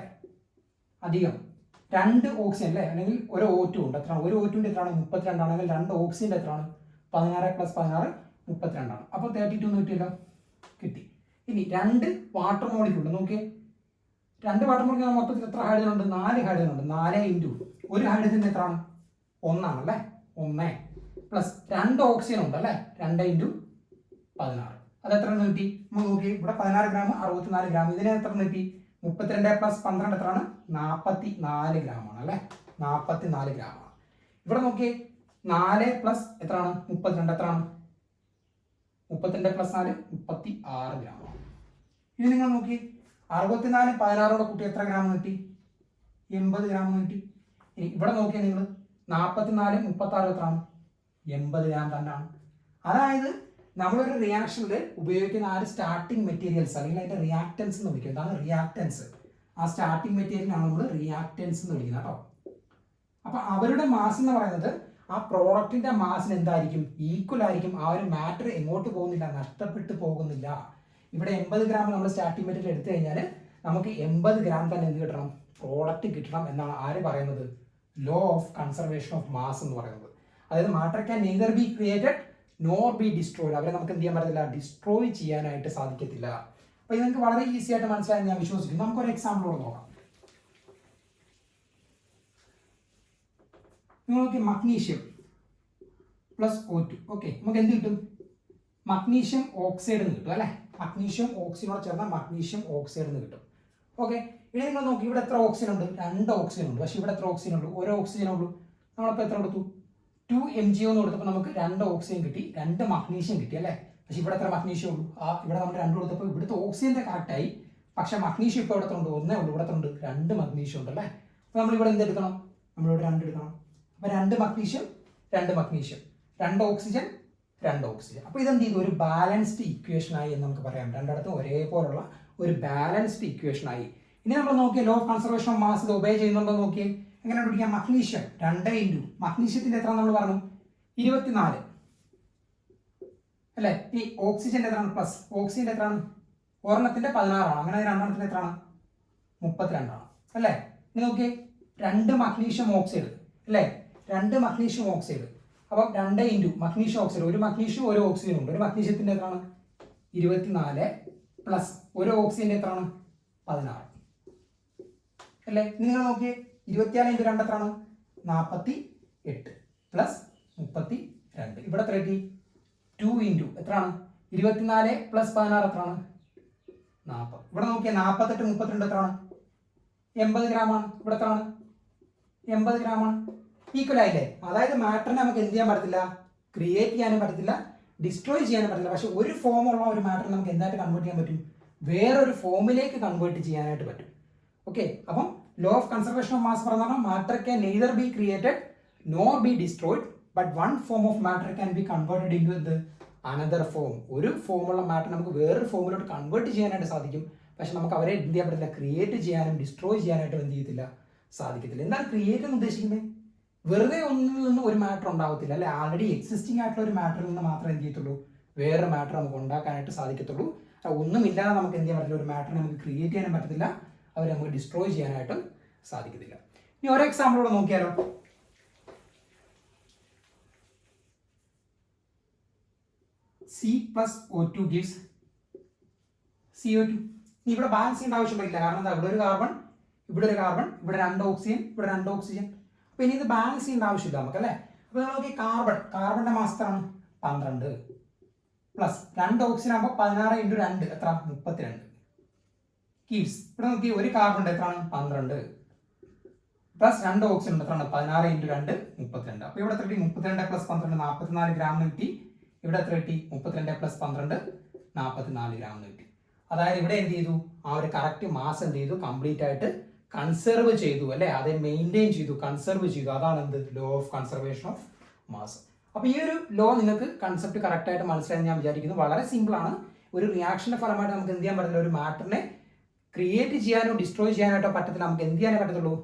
Speaker 1: അധികം 2 ഓക്സിജൻ അല്ലേ, അല്ലെങ്കിൽ ഒരു O2 ഉണ്ട്, എത്രയാണ്, ഒരു O2-ന്റെ എത്രയാണ്, 32 ആണെങ്കിൽ 2 ഓക്സിജന്റെ എത്രയാണ്, 16 + 16 32 ആണ്. അപ്പോൾ 32 എന്ന് കിട്ടിയല്ലോ, കിട്ടി. ഇനി 2 വാട്ടർ മോളിക്യൂൾ നോക്കിയേ, 2 വാട്ടർ മോളിക്യൂൾ മൊത്തത്തിൽ എത്ര ഹൈഡ്രജൻ ഉണ്ട്, 4 ഹൈഡ്രജൻ ഉണ്ട്. 4 × ഒരു ഹൈഡ്രജന്റെ എത്രയാണ്, 1 ആണല്ലേ, 1 പ്ലസ് 2 ഓക്സിജൻ ഉണ്ട് അല്ലേ, 2 × 16 അത് എത്ര കിട്ടി, നമ്മൾ നോക്കി ഇവിടെ 16 ഗ്രാം 64 ഗ്രാം. ഇതിനെ എത്ര കിട്ടി, 32 + 12 എത്രയാണ്, 44 ഗ്രാമാണ് അല്ലേ, 44 ഗ്രാമാണ്. ഇവിടെ നോക്കിയേ 4 + എത്രയാണ്, 32 എത്രയാണ്, 32 + 4 36 ഗ്രാമാണ്. ഇനി നിങ്ങൾ നോക്കി 64 16 കൂട്ടി എത്ര ഗ്രാം കിട്ടി, 80 ഗ്രാം കിട്ടി. ഇനി ഇവിടെ നോക്കിയാൽ നിങ്ങൾ 44 36 എത്രയാണ്, 80 ഗ്രാം തന്നെയാണ്. അതായത് നമ്മളൊരു റിയാക്ഷനിൽ ഉപയോഗിക്കുന്ന ആ ഒരു സ്റ്റാർട്ടിങ് മെറ്റീരിയൽസ് അല്ലെങ്കിൽ അതിന്റെ റിയാക്റ്റൻസ് എന്ന് വിളിക്കും. എന്താണ് റിയാക്റ്റൻസ്, ആ സ്റ്റാർട്ടിങ് മെറ്റീരിയലാണ് നമ്മൾ റിയാക്റ്റൻസ് എന്ന് വിളിക്കുന്നത് കേട്ടോ. അപ്പൊ അവരുടെ മാസ് എന്ന് പറയുന്നത് ആ പ്രോഡക്റ്റിന്റെ മാസിന് എന്തായിരിക്കും, ഈക്വൽ ആയിരിക്കും. ആ ഒരു മാറ്റർ എങ്ങോട്ട് പോകുന്നില്ല, നഷ്ടപ്പെട്ടു പോകുന്നില്ല. ഇവിടെ 80 ഗ്രാം നമ്മൾ സ്റ്റാർട്ടിംഗ് മെറ്റീരിയൽ എടുത്തു കഴിഞ്ഞാൽ നമുക്ക് 80 ഗ്രാം തന്നെ എന്ത് കിട്ടണം, പ്രോഡക്റ്റ് കിട്ടണം എന്നാണ് ആര് പറയുന്നത്, law of conservation of mass എന്ന് പറയുന്നത്. അതായത് matter can neither be created nor be destroyed. അവരെ നമുക്ക് എന്ത് ചെയ്യാൻ പറ്റത്തില്ല, ഡിസ്ട്രോയ് ചെയ്യാനായിട്ട് സാധിക്കത്തില്ല. അപ്പോൾ ഇത് നിങ്ങൾക്ക് വളരെ ഈസി ആയിട്ട് മനസ്സിലായെന്ന് ഞാൻ വിശ്വസിക്കുന്നു. നമുക്കൊരു എക്സാമ്പിളോട് നോക്കാം. നിങ്ങൾക്ക് മഗ്നീഷ്യം പ്ലസ് O2 ഓക്കെ, നമുക്ക് എന്ത് കിട്ടും, മഗ്നീഷ്യം ഓക്സൈഡ് എന്ന് കിട്ടും അല്ലേ. മഗ്നീഷ്യം ഓക്സിജനോട് ചേർന്നാൽ മഗ്നീഷ്യം ഓക്സൈഡ് എന്ന് കിട്ടും. ഓക്കെ, ഇനി നിങ്ങൾ നോക്കി ഇവിടെ എത്ര ഓക്സിജൻ ഉണ്ട്, 2 ഓക്സിജൻ ഉണ്ട്. പക്ഷേ ഇവിടെ എത്ര ഓക്സിജൻ ഉള്ളൂ, ഒരു ഓക്സിജൻ ഉള്ളൂ. നമ്മളിപ്പോൾ എത്ര കൊടുത്തു, 2 mgO എന്ന് കൊടുത്തപ്പോൾ നമുക്ക് 2 ഓക്സിജൻ കിട്ടി, 2 മഗ്നീഷ്യം കിട്ടി അല്ലേ. പക്ഷേ ഇവിടെ എത്ര മഗ്നീഷ്യം ഉള്ളൂ, ഇവിടെ നമ്മൾ 2 കൊടുത്തപ്പോൾ ഇവിടുത്തെ ഓക്സിജന്റെ കറക്റ്റായി. പക്ഷേ മഗ്നീഷ്യം ഇപ്പോൾ ഇവിടെ ഉണ്ട്, 1 ഉള്ളൂ, ഇവിടെ ഉണ്ട് 2 മഗ്നീഷ്യം ഉണ്ട് അല്ലേ. അപ്പോൾ നമ്മളിവിടെ എന്ത് എടുക്കണം, നമ്മളിവിടെ 2 എടുക്കണം. അപ്പോൾ 2 മഗ്നീഷ്യം 2 മഗ്നീഷ്യം, 2 ഓക്സിജൻ 2 ഓക്സിജൻ. അപ്പോൾ ഇതെന്ത് ചെയ്തു, ഒരു ബാലൻസ്ഡ് ഇക്വേഷൻ ആയി എന്ന് നമുക്ക് പറയാം. രണ്ടിടത്തും ഒരേപോലുള്ള ഒരു ബാലൻസ്ഡ് ഇക്വേഷൻ ആയി. ഇനി നമ്മൾ നോക്കിയാൽ law of conservation of mass ഇത് ഒബേ ചെയ്യുന്നുണ്ടോ നോക്കിയേ. എങ്ങനെ പിടിക്കാം, മഗ്നീഷ്യം 2 × മഗ്നീഷ്യത്തിന്റെ എത്ര നമ്മൾ പറഞ്ഞു, 24 അല്ലേ. ഈ ഓക്സിജന്റെ എത്രയാണ്, പ്ലസ് ഓക്സിജന്റെ എത്രയാണ്, ഒരെണ്ണത്തിന്റെ 16 ആണ്. അങ്ങനെ രണ്ടെണ്ണത്തിന്റെ എത്രയാണ്, 32 ആണ് അല്ലേ. ഇനി നോക്കിയേ 2 മഗ്നീഷ്യം ഓക്സൈഡ് അല്ലേ, 2 മഗ്നീഷ്യം ഓക്സൈഡ്. അപ്പം 2 × മഗ്നീഷ്യം ഓക്സൈഡ്, ഒരു മഗ്നീഷ്യം ഒരു ഓക്സിജൻ ഉണ്ട്. ഒരു മഗ്നീഷ്യത്തിന്റെ എത്രയാണ്, 24 പ്ലസ് ഒരു ഓക്സിജന്റെ എത്രയാണ്, 16 അല്ലേ? നിങ്ങൾ നോക്കിയേ, 24 × 2 എത്രയാണ്? 48 പ്ലസ് 32. ഇവിടെ എത്ര കിട്ടി? 2 × എത്രയാണ്? 24 പ്ലസ് 16 എത്രയാണ്? 40. ഇവിടെ നോക്കിയാൽ 48 32 എത്രയാണ്? 80 ഗ്രാമാണ്. ഇവിടെ എത്രയാണ്? 80 ഗ്രാമാണ്. ഈക്വൽ ആയില്ലേ? അതായത് മാറ്ററിനെ നമുക്ക് എന്ത് ചെയ്യാൻ പറ്റത്തില്ല? ക്രിയേറ്റ് ചെയ്യാനും പറ്റത്തില്ല, ഡിസ്ട്രോയ് ചെയ്യാനും പറ്റില്ല. പക്ഷെ ഒരു ഫോമുള്ള ഒരു മാറ്റർ നമുക്ക് എന്തായിട്ട് കൺവേർട്ട് ചെയ്യാൻ പറ്റും? വേറൊരു ഫോമിലേക്ക് കൺവേർട്ട് ചെയ്യാനായിട്ട് പറ്റും. ഓക്കെ, അപ്പം law of conservation of mass പറഞ്ഞാൽ matter can neither be created nor be destroyed, but one form of matter can be converted into another form. ഒരു ഫോമുള്ള മാറ്റർ നമുക്ക് വേറൊരു ഫോമിലോട്ട് കൺവേർട്ട് ചെയ്യാനായിട്ട് സാധിക്കും. പക്ഷെ നമുക്ക് അവരെ എന്ത് ചെയ്യാൻ പറ്റില്ല? ക്രിയേറ്റ് ചെയ്യാനും ഡിസ്ട്രോയ് ചെയ്യാനായിട്ടും എന്ത് ചെയ്യത്തില്ല? സാധിക്കത്തില്ല. എന്താണ് ക്രിയേറ്റ് എന്ന് ഉദ്ദേശിക്കുന്നത്? വെറുതെ ഒന്നിൽ നിന്ന് ഒരു മാറ്റർ ഉണ്ടാവത്തില്ല, അല്ലെ? ആൾറെഡി എക്സിസ്റ്റിംഗ് ആയിട്ടുള്ള ഒരു മാറ്ററിൽ നിന്ന് മാത്രമേ എന്ത് ചെയ്യത്തുള്ളൂ? വേറൊരു മാറ്റർ നമുക്ക് ഉണ്ടാക്കാനായിട്ട് സാധിക്കത്തുള്ളൂ. ഒന്നുമില്ലാതെ നമുക്ക് എന്ത് ചെയ്യാൻ പറ്റില്ല? ഒരു മാറ്ററിനെ നമുക്ക് ക്രിയേറ്റ് ചെയ്യാനും പറ്റത്തില്ല, അവരെ നമുക്ക് ഡിസ്ട്രോയ് ചെയ്യാനായിട്ടും സാധിക്കത്തില്ല. ഇനി ഒരു എക്സാമ്പിളോടെ നോക്കിയാലോ. C+O2 gives CO2. ഇവിടെ ബാലൻസ് ചെയ്യേണ്ട ആവശ്യമില്ല. കാരണം എന്താ? ഇവിടെ ഒരു കാർബൺ, ഇവിടെ ഒരു കാർബൺ, ഇവിടെ 2 ഓക്സിജൻ, ഇവിടെ 2 ഓക്സിജൻ. അപ്പൊ ഇനി ഇത് ബാലൻസ് ചെയ്യേണ്ട ആവശ്യമില്ല നമുക്ക്, അല്ലേ? അപ്പൊ നോക്കി, കാർബണിന്റെ മാസ് എത്രയാണ്? 12 പ്ലസ് 2 ഓക്സിജൻ ആകുമ്പോൾ 16 × 2 എത്ര? 32 കീപ്സ്. ഇവിടെ നോക്കി, ഒരു കാർബൺ എത്രയാണ്? 12 പ്ലസ് 2 ഓക്സിജൻ എത്രയാണ്? 16 × 2 32. അപ്പൊ ഇവിടെ എത്ര കിട്ടി? 32 പ്ലസ് 12 44 ഗ്രാം കിട്ടി. ഇവിടെ എത്ര കിട്ടി? 32 പ്ലസ് 12 44 ഗ്രാം കിട്ടി. അതായത് ഇവിടെ എന്ത് ചെയ്തു? ആ ഒരു കറക്റ്റ് മാസ് എന്ത് ചെയ്തു? കംപ്ലീറ്റ് ആയിട്ട് കൺസർവ് ചെയ്തു, അല്ലെ? അത് മെയിൻറ്റെയിൻ ചെയ്തു, കൺസർവ് ചെയ്തു. അതാണ് എന്ത്? Law of conservation of mass. അപ്പൊ ഈ ഒരു ലോ നിങ്ങൾക്ക് കൺസെപ്റ്റ് കറക്റ്റ് ആയിട്ട് മനസ്സിലായെന്ന് ഞാൻ വിചാരിക്കുന്നു. വളരെ സിമ്പിൾ ആണ്. ഒരു റിയാക്ഷന്റെ ഫലമായിട്ട് നമുക്ക് എന്ത് ചെയ്യാൻ പറ്റില്ല? ഒരു മാറ്ററിനെ ക്രിയേറ്റ് ചെയ്യാനോ ഡിസ്ട്രോയ് ചെയ്യാനായിട്ടോ പറ്റത്തില്ല. നമുക്ക് എന്ത് ചെയ്യാനേ പറ്റത്തുള്ളൂ?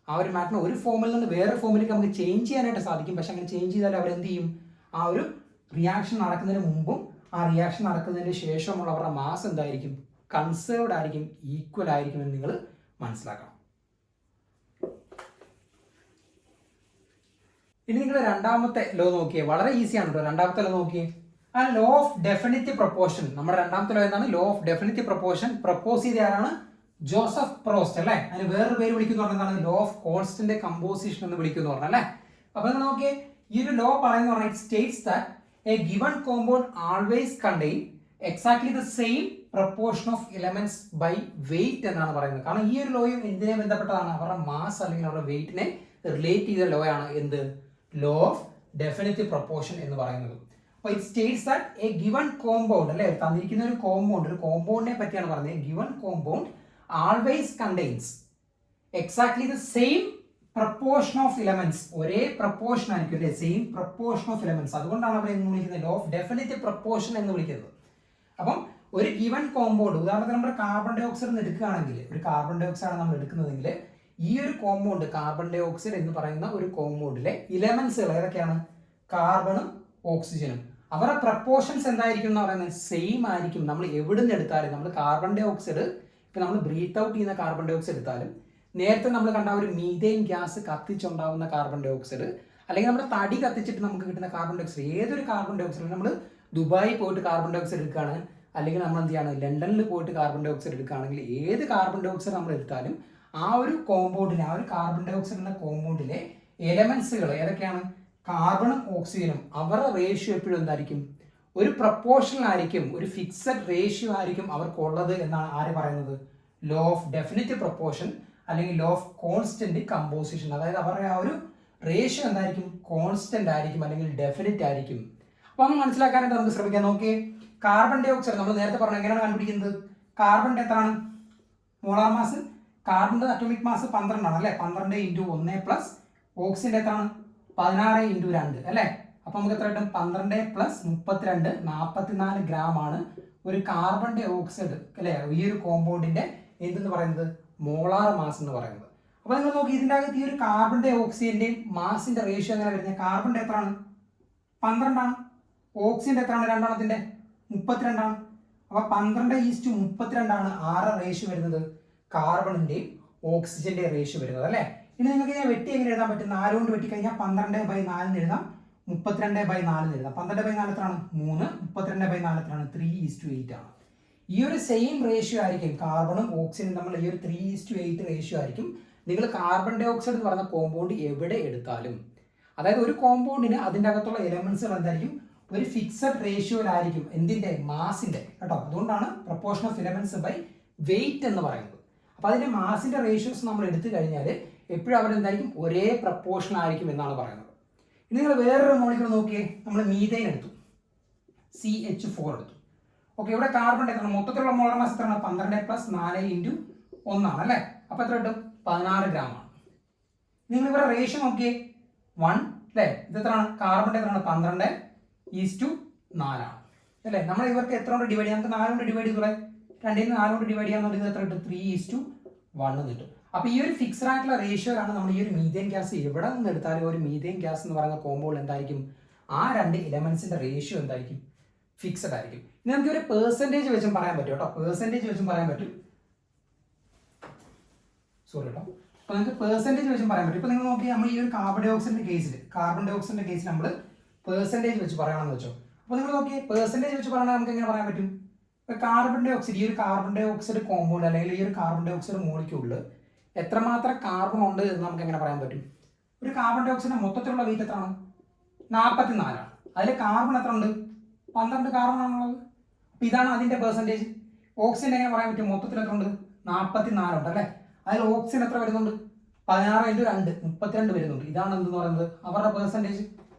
Speaker 1: ആ ഒരു മാറ്ററിനെ ഒരു ഫോമിൽ നിന്ന് വേറെ ഫോമിലേക്ക് നമുക്ക് ചേഞ്ച് ചെയ്യാനായിട്ട് സാധിക്കും. പക്ഷെ അങ്ങനെ ചേഞ്ച് ചെയ്താൽ അവർ എന്ത് ചെയ്യും? ആ ഒരു റിയാക്ഷൻ നടക്കുന്നതിന് മുമ്പും ആ റിയാക്ഷൻ നടക്കുന്നതിന് ശേഷമുള്ളവരുടെ മാസ് എന്തായിരിക്കും? കൺസേർവ്ഡ് ആയിരിക്കും, ഈക്വൽ ആയിരിക്കും എന്ന് നിങ്ങൾ മനസ്സിലാക്കണം. ഇനി നിങ്ങൾ രണ്ടാമത്തെ ലോ നോക്കിയേ, വളരെ ഈസിയാണ് കേട്ടോ. രണ്ടാമത്തെ ലോ നോക്കിയേ, ആ ലോ ഓഫ് ഡെഫിനിറ്റ് പ്രൊപ്പോർഷൻ. നമ്മുടെ രണ്ടാമത്തെ ലോ എന്താണ്? Law of definite proportion. Propose ചെയ്ത ആരാണ്? ജോസഫ് പ്രോസ്റ്റ്, അല്ലെ? അതിന് വേറൊരു പേര് വിളിക്കുന്ന പറഞ്ഞാൽ ലോ ഓഫ് കോൺസ്റ്റന്റ് കമ്പോസിഷൻ എന്ന് വിളിക്കുന്ന പറഞ്ഞാൽ, അല്ലെ? അപ്പൊ നിങ്ങൾ നോക്കിയേ, ഈ ഒരു ലോ പറയുന്ന പറഞ്ഞാൽ it States that a given compound always contain exactly the same proportion of elements by weight എന്നാണ് പറയുന്നത്. കാരണം ഈ ഒരു ലോയും എന്തിനെ ബന്ധപ്പെട്ടതാണ്? അവരുടെ മാസ് അല്ലെങ്കിൽ അവരുടെ വെയിറ്റിനെ റിലേറ്റ് ചെയ്ത ലോ ആണ് എന്ത്? ലോ ഓഫ് ഡെഫിനിറ്റ് പ്രൊപ്പോർഷൻ എന്ന് പറയുന്നത്. അപ്പോൾ it States that A given compound, അല്ലെ? തന്നിരിക്കുന്ന ഒരു കോമ്പൗണ്ടിനെ പറ്റിയാണ് പറയുന്നത്. Given compound always contains exactly the same proportion of elements. ഒരേ പ്രപ്പോർഷൻ ആയിരിക്കും, അല്ലെ? Same proportion of elements. അതുകൊണ്ടാണ് അവർ എന്ന് വിളിക്കുന്നത് ലോ ഓഫ് ഡെഫിനിറ്റ് പ്രപ്പോർഷൻ എന്ന് വിളിക്കുന്നത്. അപ്പം ഒരു ഗിവൺ കോമ്പൗണ്ട്, ഉദാഹരണത്തിന് നമ്മുടെ കാർബൺ ഡൈ ഓക്സൈഡ് എടുക്കുകയാണെങ്കിൽ, ഒരു കാർബൺ ഡൈ ഓക്സൈഡ് ആണ് നമ്മൾ എടുക്കുന്നതെങ്കിൽ, ഈ ഒരു കോമ്പൗണ്ട് കാർബൺ ഡൈ ഓക്സൈഡ് എന്ന് പറയുന്ന ഒരു കോമ്പൗണ്ടിലെ ഇലമെന്റ്സുകൾ ഏതൊക്കെയാണ്? കാർബണും ഓക്സിജനും. അവരുടെ പ്രപ്പോർഷൻസ് എന്തായിരിക്കും എന്ന് പറയുന്നത്? സെയിം ആയിരിക്കും. നമ്മൾ എവിടെ നിന്ന് എടുത്താലും, നമ്മൾ കാർബൺ ഡൈ ഓക്സൈഡ് ഇപ്പൊ നമ്മൾ ബ്രീത്ത് ഔട്ട് ചെയ്യുന്ന കാർബൺ ഡൈ ഓക്സൈഡ് എടുത്താലും, നേരത്തെ നമ്മൾ കണ്ട ഒരു മീഥേൻ ഗ്യാസ് കത്തിച്ചുണ്ടാവുന്ന കാർബൺ ഡൈ ഓക്സൈഡ്, അല്ലെങ്കിൽ നമ്മുടെ തടി കത്തിച്ചിട്ട് നമുക്ക് കിട്ടുന്ന കാർബൺ ഡൈ ഓക്സൈഡ്, ഏതൊരു കാർബൺ ഡൈ ഓക്സൈഡ്, നമ്മൾ ദുബായിൽ പോയിട്ട് കാർബൺ ഡൈ ഓക്സൈഡ് എടുക്കുകയാണ്, അല്ലെങ്കിൽ നമ്മൾ എന്ത് ചെയ്യാണ്, ലണ്ടനിൽ പോയിട്ട് കാർബൺ ഡൈ ഓക്സൈഡ് എടുക്കുകയാണെങ്കിൽ, ഏത് കാർബൺ ഡൈ ഓക്സൈഡ് നമ്മൾ എടുത്താലും ആ ഒരു കോമ്പൗണ്ടിലെ, ആ ഒരു കാർബൺ ഡൈ ഓക്സൈഡിന്റെ കോമ്പൗണ്ടിലെ എലമെന്റ്സുകൾ ഏതൊക്കെയാണ്? കാർബണും ഓക്സിജനും. അവരുടെ റേഷ്യോ എപ്പോഴും എന്തായിരിക്കും? ഒരു പ്രപ്പോർഷണൽ ആയിരിക്കും, ഒരു ഫിക്സഡ് റേഷ്യോ ആയിരിക്കും അവർക്കുള്ളത് എന്നാണ് ആര് പറയുന്നത്? ലോ ഓഫ് ഡെഫിനിറ്റ് പ്രപ്പോർഷൻ അല്ലെങ്കിൽ ലോ ഓഫ് കോൺസ്റ്റന്റ് കമ്പോസിഷൻ. അതായത് അവരുടെ ആ ഒരു റേഷ്യോ എന്തായിരിക്കും? കോൺസ്റ്റന്റ് ആയിരിക്കും അല്ലെങ്കിൽ ഡെഫിനിറ്റ് ആയിരിക്കും. അപ്പൊ ഒന്ന് മനസ്സിലാക്കാനായിട്ട് നമുക്ക് ശ്രമിക്കാം. നോക്കിയേ, കാർബൺ ഡൈ ഓക്സൈഡ് നമ്മൾ നേരത്തെ പറഞ്ഞു എങ്ങനെയാണ് കണ്ടുപിടിക്കുന്നത്? കാർബണിന്റെ എത്രയാണ് മോളാർ മാസ്? കാർബണിന്റെ അറ്റോമിക് മാസ് 12 ആണ്, അല്ലെ? 12 × 1 പ്ലസ് ഓക്സിജന്റെ എത്രയാണ്? 16 × 2, അല്ലെ? അപ്പൊ നമുക്ക് എത്ര കിട്ടും? 12 പ്ലസ് 32 44 ഗ്രാം ആണ് ഒരു കാർബൺ ഡൈ ഓക്സൈഡ്, അല്ലെ? ഈ ഒരു കോമ്പൗണ്ടിന്റെ എന്തെന്ന് പറയുന്നത്? മോളാർ മാസ് എന്ന് പറയുന്നത്. അപ്പൊ നിങ്ങൾ നോക്കി, ഇതിന്റെ അകത്ത് ഈ ഒരു കാർബൺ ഡൈ ഓക്സിജന്റെയും മാസിന്റെ റേഷ്യോ എങ്ങനെ വരുന്നത്? കാർബണിന്റെ എത്രയാണ്? 12 ആണ്. ഓക്സിജന്റെ എത്രയാണ്? രണ്ടെണ്ണത്തിന്റെ 32 ആണ്. അപ്പൊ 12:32 ആണ് ആറ് റേഷ്യോ വരുന്നത്? കാർബണിന്റെയും ഓക്സിജന്റെയും റേഷ്യോ വരുന്നത്, അല്ലെ? ഇനി നിങ്ങൾക്ക് ഞാൻ വെട്ടി എങ്ങനെ എഴുതാൻ പറ്റും? 4 കൊണ്ട് വെട്ടിക്കഴിഞ്ഞാൽ 12/4 എഴുതാം, 32/4 എഴുതാം. 12/4 എത്രയാണ്? 3. 32/4 എത്രയാണ്? 3:8 ആണ്. ഈ ഒരു സെയിം റേഷ്യോ ആയിരിക്കും കാർബണും ഓക്സിജനും തമ്മിൽ ഈ ഒരു 3:8 റേഷ്യോ ആയിരിക്കും നിങ്ങൾ കാർബൺ ഡൈ ഓക്സൈഡ് എന്ന് പറയുന്ന കോമ്പൗണ്ട് എവിടെ എടുത്താലും. അതായത് ഒരു കോമ്പൗണ്ടിന് അതിൻ്റെ അകത്തുള്ള എലമെന്റ്സുകൾ എന്തായിരിക്കും ഒരു ഫിക്സഡ് റേഷ്യോയിലായിരിക്കും എന്തിൻ്റെ മാസിൻ്റെ കേട്ടോ. അതുകൊണ്ടാണ് proportion of elements by weight എന്ന് പറയുന്നത്. അപ്പോൾ അതിൻ്റെ മാസിൻ്റെ റേഷ്യോസ് നമ്മൾ എടുത്തു കഴിഞ്ഞാൽ എപ്പോഴും അവരെന്തായിരിക്കും ഒരേ പ്രപ്പോർഷൻ ആയിരിക്കും എന്നാണ് പറയുന്നത്. ഇനി നിങ്ങൾ വേറൊരു മോളിക്യൂൾ നോക്കിയേ, നമ്മൾ മീഥൈൻ എടുത്തു, CH4 എടുത്തു. ഓക്കെ, ഇവിടെ കാർബൺ എത്രയാണ് മൊത്തത്തിലുള്ള മോളാർ മാസ് എത്രയാണ് 12 + 4 × 1 ആണ് അല്ലേ. അപ്പോൾ എത്ര കിട്ടും 16 ഗ്രാമാണ്. നിങ്ങൾ ഇവിടെ റേഷ്യോ നോക്കിയേ 1 അല്ലേ. ഇത് എത്രയാണ് കാർബൺ എത്രയാണ് 12:4 ആണ് അല്ലേ. നമ്മൾ ഇവർക്ക് എത്ര കൊണ്ട് ഡിവൈഡ് ചെയ്യാം, നമുക്ക് 4 കൊണ്ട് ഡിവൈഡ് ചെയ്തോളെ, 2 ന് 4 കൊണ്ട് ഡിവൈഡ് ചെയ്യാന്നുണ്ടെങ്കിൽ എത്ര കിട്ടും 3:1 കിട്ടും. അപ്പോൾ ഈ ഒരു ഫിക്സ്ഡ് ആയിട്ടുള്ള റേഷ്യോയിലാണ് നമ്മൾ ഈ ഒരു മീഥേൻ ഗ്യാസ് എവിടെ നിന്ന് എടുത്താലും ഒരു മീഥേൻ ഗ്യാസ് എന്ന് പറയുന്ന കോമ്പൗണ്ട് എന്തായിരിക്കും ആ 2 എലമെന്റ്സിന്റെ റേഷ്യോ എന്തായിരിക്കും ഫിക്സഡ് ആയിരിക്കും. ഇനി നമുക്ക് ഒരു പെർസെൻറ്റേജ് വെച്ചും പറയാൻ പറ്റും കേട്ടോ, പെർസെൻറ്റേജ് വെച്ചും പറയാൻ പറ്റും. സോറി കേട്ടോ, അപ്പോൾ നമുക്ക് പെർസെൻറ്റേജ് വെച്ചും പറയാൻ പറ്റും. ഇപ്പോൾ നിങ്ങൾ നോക്കിയാൽ നമ്മൾ ഈ ഒരു കാർബൺ ഡൈ ഓക്സൈഡിന്റെ കേസിൽ നമ്മൾ പെർസെൻറ്റേജ് വെച്ച് പറയണമെന്ന് വെച്ചോ. അപ്പോൾ നിങ്ങൾ നോക്കിയേ പെർസെൻറ്റേജ് വെച്ച് പറയണമെങ്കിൽ നമുക്ക് എങ്ങനെ പറയാൻ പറ്റും. കാർബൺ ഡൈ ഓക്സൈഡ്, ഈ ഒരു കാർബൺ ഡൈ ഓക്സൈഡ് കോമ്പൗണ്ട് അല്ലെങ്കിൽ ഈ ഒരു കാർബൺ ഡൈ ഓക്സൈഡ് മോളിക്യൂളിൽ എത്രമാത്രം കാർബൺ ഉണ്ട് എന്ന് നമുക്ക് എങ്ങനെ പറയാൻ പറ്റും. ഒരു കാർബൺ ഡൈ ഓക്സൈഡിന്റെ മൊത്തത്തിലുള്ള വെയിറ്റ് എത്രയാണ് 44 ആണ്. അതിൽ കാർബൺ എത്ര ഉണ്ട് 12 കാർബൺ ആണുള്ളത്. അപ്പോൾ ഇതാണ് അതിന്റെ പെർസെൻറ്റേജ്. ഓക്സിജൻ എങ്ങനെ പറയാൻ പറ്റും, മൊത്തത്തിൽ എത്ര ഉണ്ട് 44 ഉണ്ട് അല്ലേ. അതിൽ ഓക്സിജൻ എത്ര വരുന്നുണ്ട് 16 × 2 32 വരുന്നുണ്ട്. ഇതാണ് എന്തെന്ന് പറയുന്നത് അവരുടെ പെർസെൻറ്റേജ്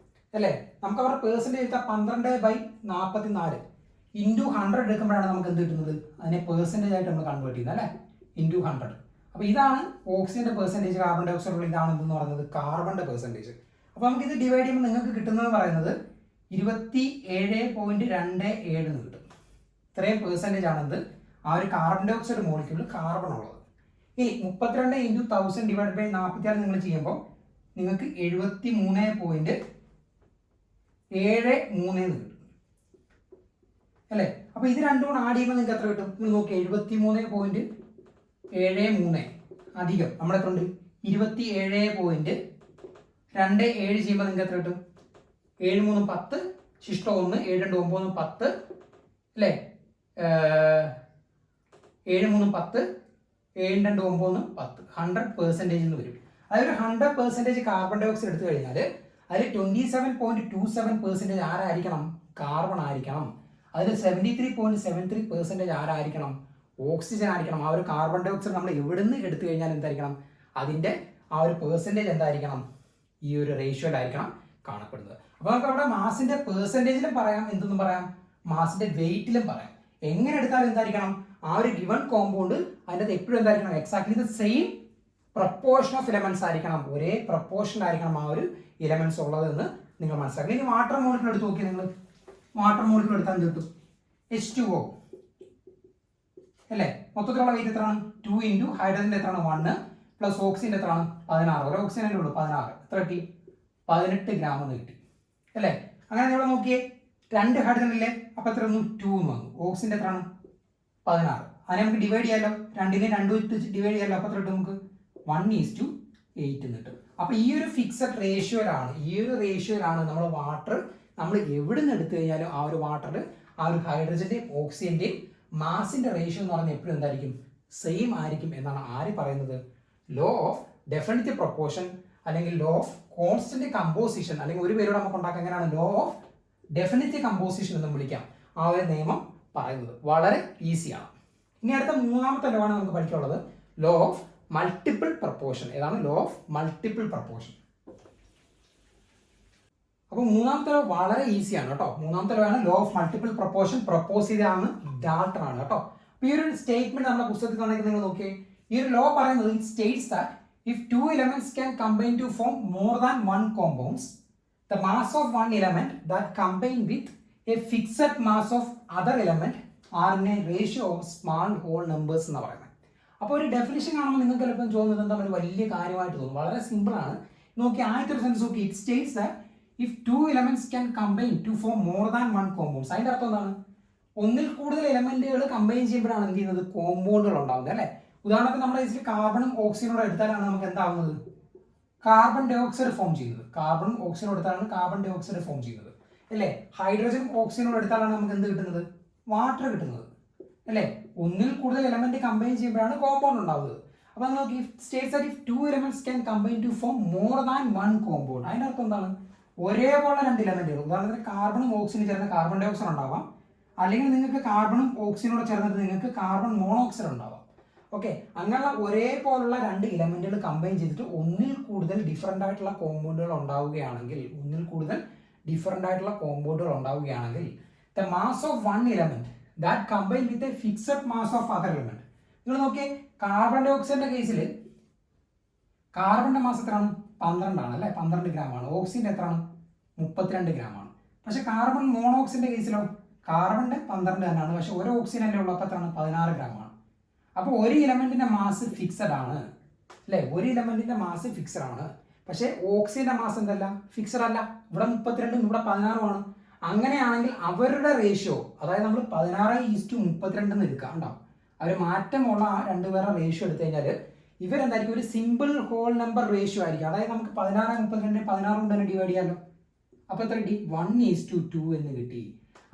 Speaker 1: അല്ലേ. നമുക്ക് അവരുടെ പെർസെൻറ്റേജ് 12/44 × 100 എടുക്കുമ്പോഴാണ് നമുക്ക് എന്ത് കിട്ടുന്നത്, അതിനെ പെർസെൻറ്റേജ് ആയിട്ട് നമ്മൾ കൺവേർട്ട് ചെയ്യുന്നത് അല്ലേ, × 100. അപ്പോൾ ഇതാണ് ഓക്സിജന്റെ പെർസെൻറ്റേജ്, കാർബൺ ഡൈ ഓക്സൈഡ് ഇതാണ് എന്തെന്ന് പറയുന്നത് കാർബണിന്റെ പെർസെൻറ്റേജ്. അപ്പോൾ നമുക്ക് ഇത് ഡിവൈഡ് ചെയ്യുമ്പോൾ നിങ്ങൾക്ക് കിട്ടുന്നത് പറയുന്നത് 27.27 എന്ന് കിട്ടും. ഇത്രയും പെർസെൻറ്റേജ് ആണെന്ത് ആ ഒരു കാർബൺ ഡൈ ഓക്സൈഡ് മോളിക്യൂളിൽ കാർബൺ ഉള്ളത്. ഇനി 32 × 1000 ഡിവൈഡ് ബൈ 46 നിങ്ങൾ ചെയ്യുമ്പോൾ നിങ്ങൾക്ക് 73.73 എന്ന് കിട്ടും അല്ലേ. അപ്പോൾ ഇത് രണ്ടും കൂടെ ആഡ് ചെയ്യുമ്പോൾ നിങ്ങൾക്ക് എത്ര കിട്ടും, നിങ്ങൾ നോക്കി 73.73 അധികം നമ്മളെത്ര ഉണ്ട് 27.27 ചെയ്യുമ്പോൾ നിങ്ങൾക്ക് എത്ര കിട്ടും 7 × 3 = 10, ശിഷ്ടം 1, 7 × 2 = 9 10 അല്ലേ, 7 × 3 = 10, 7 × 2 = 9 10, 100% എന്ന് വരും. അതൊരു 100% കാർബൺ ഡൈ ഓക്സൈഡ് എടുത്തു കഴിഞ്ഞാൽ അതിൽ 27.27% ആരായിരിക്കണം കാർബൺ ആയിരിക്കണം. അതിൽ 73.73% ആരായിരിക്കണം ഓക്സിജൻ ആയിരിക്കണം. ആ ഒരു കാർബൺ ഡൈ ഓക്സൈഡ് നമ്മൾ എവിടുന്ന് എടുത്തു കഴിഞ്ഞാൽ എന്തായിരിക്കണം അതിൻ്റെ ആ ഒരു പെർസെൻറ്റേജ് എന്തായിരിക്കണം ഈ ഒരു റേഷ്യോയിലായിരിക്കണം കാണപ്പെടുന്നത്. അപ്പോൾ നമുക്ക് അവിടെ മാസിന്റെ പെർസെൻറ്റേജിലും പറയാം, എന്തെന്നും പറയാം മാസിന്റെ വെയിറ്റിലും പറയാം. എങ്ങനെ എടുത്താലും എന്തായിരിക്കണം ആ ഒരു ഗിവൺ കോമ്പൗണ്ട് അതിൻ്റെ അകത്ത് എപ്പോഴും എന്തായിരിക്കണം exactly the same proportion of elements ആയിരിക്കണം, ഒരേ പ്രപ്പോർഷൻ ആയിരിക്കണം ആ ഒരു എലമെന്റ്സ് ഉള്ളതെന്ന് നിങ്ങൾ മനസ്സിലാക്കുക. ഇനി വാട്ടർ മോളിക്യൂൾ എടുത്ത് നോക്കി, നിങ്ങൾ വാട്ടർ മോളിക്യൂൾ എടുത്താൽ എന്ത് കിട്ടും H2O അല്ലേ. മൊത്തത്തിലുള്ള വെയിറ്റ് എത്രയാണ് 2 × ഹൈഡ്രജൻ്റെ എത്രയാണ് 1 പ്ലസ് ഓക്സിജൻ്റെ എത്രയാണ് 16. ഒരു ഓക്സിജനല്ലേ ഉള്ളൂ 16, എത്ര കിട്ടി 18 ഗ്രാം എന്ന് കിട്ടി അല്ലേ. അങ്ങനെ നിങ്ങൾ നോക്കിയേ 2 ഹൈഡ്രജൻ അല്ലേ, അപ്പോൾ എത്ര വന്നു 2 എന്ന് വന്നു. ഓക്സിജൻ്റെ എത്രയാണ് 16. അതിനെ നമുക്ക് ഡിവൈഡ് ചെയ്യാമല്ലോ, 2നെ 2 വെച്ച് ഡിവൈഡ് ചെയ്യാമല്ലോ, അപ്പോൾ എത്ര കിട്ടും നമുക്ക് 1:8 എന്ന് കിട്ടും. അപ്പോൾ ഈ ഒരു ഫിക്സഡ് റേഷ്യോയിലാണ് നമ്മൾ വാട്ടർ നമ്മൾ എവിടെ നിന്ന് എടുത്തു കഴിഞ്ഞാലും ആ ഒരു വാട്ടറിൽ ആ ഒരു ഹൈഡ്രജൻ്റെയും ഓക്സിജൻ്റെയും മാസിന്റെ റേഷ്യോ എന്ന് പറയുന്നത് എപ്പോഴും എന്തായിരിക്കും സെയിം ആയിരിക്കും എന്നാണ് ആര് പറയുന്നത് ലോ ഓഫ് ഡെഫിനിറ്റ് പ്രൊപ്പോർഷൻ അല്ലെങ്കിൽ ലോ ഓഫ് കോൺസ്റ്റന്റ് കമ്പോസിഷൻ, അല്ലെങ്കിൽ ഒരു പേരോട് നമുക്ക് ഉണ്ടാക്കാൻ എങ്ങനെയാണ് ലോ ഓഫ് ഡെഫിനിറ്റ് കമ്പോസിഷൻ എന്ന് വിളിക്കാം. ആ ഒരു നിയമം പറയുന്നത് വളരെ ഈസിയാണ്. ഇനി അടുത്ത മൂന്നാമത്തെ ലോ ആണ് നമുക്ക് പഠിക്കാനുള്ളത് ലോ ഓഫ് മൾട്ടിപ്പിൾ പ്രപ്പോർഷൻ. ഏതാണ് ലോ ഓഫ് മൾട്ടിപ്പിൾ പ്രപ്പോർഷൻ? അപ്പോൾ മൂന്നാമത്തെ ലോ വളരെ ഈസിയാണ് കേട്ടോ. മൂന്നാമത്തെ ലോ ആണ് law of multiple proportion. Propose ചെയ്തതാണ് ഡാൾട്ടൺ ആണ് കേട്ടോ. അപ്പോൾ ഈ ഒരു സ്റ്റേറ്റ്മെന്റ് നമ്മുടെ പുസ്തകത്തിൽ തന്നെയൊക്കെ നിങ്ങൾ നോക്കിയേ. ഈ ഒരു ലോ പറയുന്നത് it States that if two elements can combine to form more than one compounds, the mass of one element that combine with a fixed mass of other element are in a ratio of small whole numbers എന്ന് പറയുന്നത്. അപ്പോൾ ഒരു definition കാണുമ്പോൾ നിങ്ങൾക്ക് ചിലപ്പോൾ തോന്നുന്നത് എന്താ പറയുക വലിയ കാര്യമായിട്ട് തോന്നും. വളരെ സിമ്പിൾ ആണ്. നോക്കി ആദ്യത്തെ ഒരു സെൻസ് നോക്കി it States that if two elements can combine to form more than one compounds. അതിൻ്റെ അർത്ഥം എന്താണ്? ഒന്നിൽ കൂടുതൽ എലമെന്റുകൾ കമ്പൈൻ ചെയ്യുമ്പോഴാണ് എന്ത് ചെയ്യുന്നത് കോമ്പൗണ്ടുകൾ ഉണ്ടാകുന്നത് അല്ലേ. ഉദാഹരണത്തിന് നമ്മുടെ ഇതിൽ കാർബണും ഓക്സിജനോട് എടുത്താലാണ് നമുക്ക് എന്താവുന്നത് കാർബൺ ഡൈ ഓക്സൈഡ് ഫോം ചെയ്യുന്നത്. കാർബണും ഓക്സിജനോട് എടുത്താലാണ് കാർബൺ ഡൈ ഓക്സൈഡ് ഫോം ചെയ്യുന്നത് അല്ലേ. ഹൈഡ്രജൻ ഓക്സിജനോട് എടുത്താലാണ് നമുക്ക് എന്ത് കിട്ടുന്നത് വാട്ടർ കിട്ടുന്നത് അല്ലേ? ഒന്നിൽ കൂടുതൽ എലമെന്റ് കമ്പൈൻ ചെയ്യുമ്പോഴാണ് കോമ്പൗണ്ട് ഉണ്ടാവുന്നത്. അപ്പൊ നോക്കി States that if 2 elements can combine to form more than one compound. അതിനർത്ഥം എന്താണ്? ഒരേപോലെ രണ്ട് ഇലമെന്റുകൾ, ഉദാഹരണത്തിന് കാർബണും ഓക്സിജനും ചേർന്ന് കാർബൺ ഡൈ ഓക്സൈഡ് ഉണ്ടാവാം, അല്ലെങ്കിൽ നിങ്ങൾക്ക് കാർബണും ഓക്സിജനോട് ചേർന്നിട്ട് നിങ്ങൾക്ക് കാർബൺ മോണോക്സൈഡ് ഉണ്ടാവാം. ഓക്കെ, അങ്ങനെയുള്ള ഒരേപോലുള്ള രണ്ട് ഇലമെന്റുകൾ കമ്പൈൻ ചെയ്തിട്ട് ഒന്നിൽ കൂടുതൽ ഡിഫറെൻ്റ് ആയിട്ടുള്ള കോമ്പൗണ്ടുകൾ ഉണ്ടാവുകയാണെങ്കിൽ the mass of one element that combine with a fixed mass of other element. നിങ്ങൾ നോക്കിയേ, കാർബൺ ഡൈ ഓക്സൈഡിന്റെ കേസിൽ കാർബണിന്റെ മാസ് എത്രയാണ്? 12 ആണ് അല്ലേ? 12 ഗ്രാമാണ്. ഓക്സിജന്റെ എത്രയാണ്? 32 ഗ്രാമാണ്. പക്ഷെ കാർബൺ മോണോക്സൈഡിന്റെ കേസിലോ കാർബണിന്റെ 12 തന്നെയാണ്, പക്ഷെ ഒരു ഓക്സിജൻ അല്ലേ ഉള്ളൂ, അപ്പോൾ എത്രയാണ്? 16 ഗ്രാമാണ്. അപ്പോൾ ഒരു ഇലമെന്റിന്റെ മാസ് ഫിക്സഡ് ആണ് അല്ലേ? ഒരു ഇലമെന്റിന്റെ മാസ് ഫിക്സഡ് ആണ്, പക്ഷേ ഓക്സിജന്റെ മാസ് എന്തല്ല? ഫിക്സഡ് അല്ല. ഇവിടെ 32 ഇവിടെ 16 ആണ്. അങ്ങനെയാണെങ്കിൽ അവരുടെ റേഷ്യോ, അതായത് നമ്മൾ 16:32 എന്ന് എടുക്കാം ഉണ്ടാവും. അവർ മാറ്റമുള്ള ആ രണ്ടുപേരുടെ റേഷ്യോ എടുത്തു കഴിഞ്ഞാൽ ഇവരെന്തായിരിക്കും? ഒരു സിമ്പിൾ ഹോൾ നമ്പർ റേഷ്യോ ആയിരിക്കും. അതായത് നമുക്ക് 16 32 16 കൊണ്ട് തന്നെ ഡിവൈഡ് ചെയ്യാമല്ലോ. അപ്പോൾ എത്ര കിട്ടി? 1:2 എന്ന് കിട്ടി.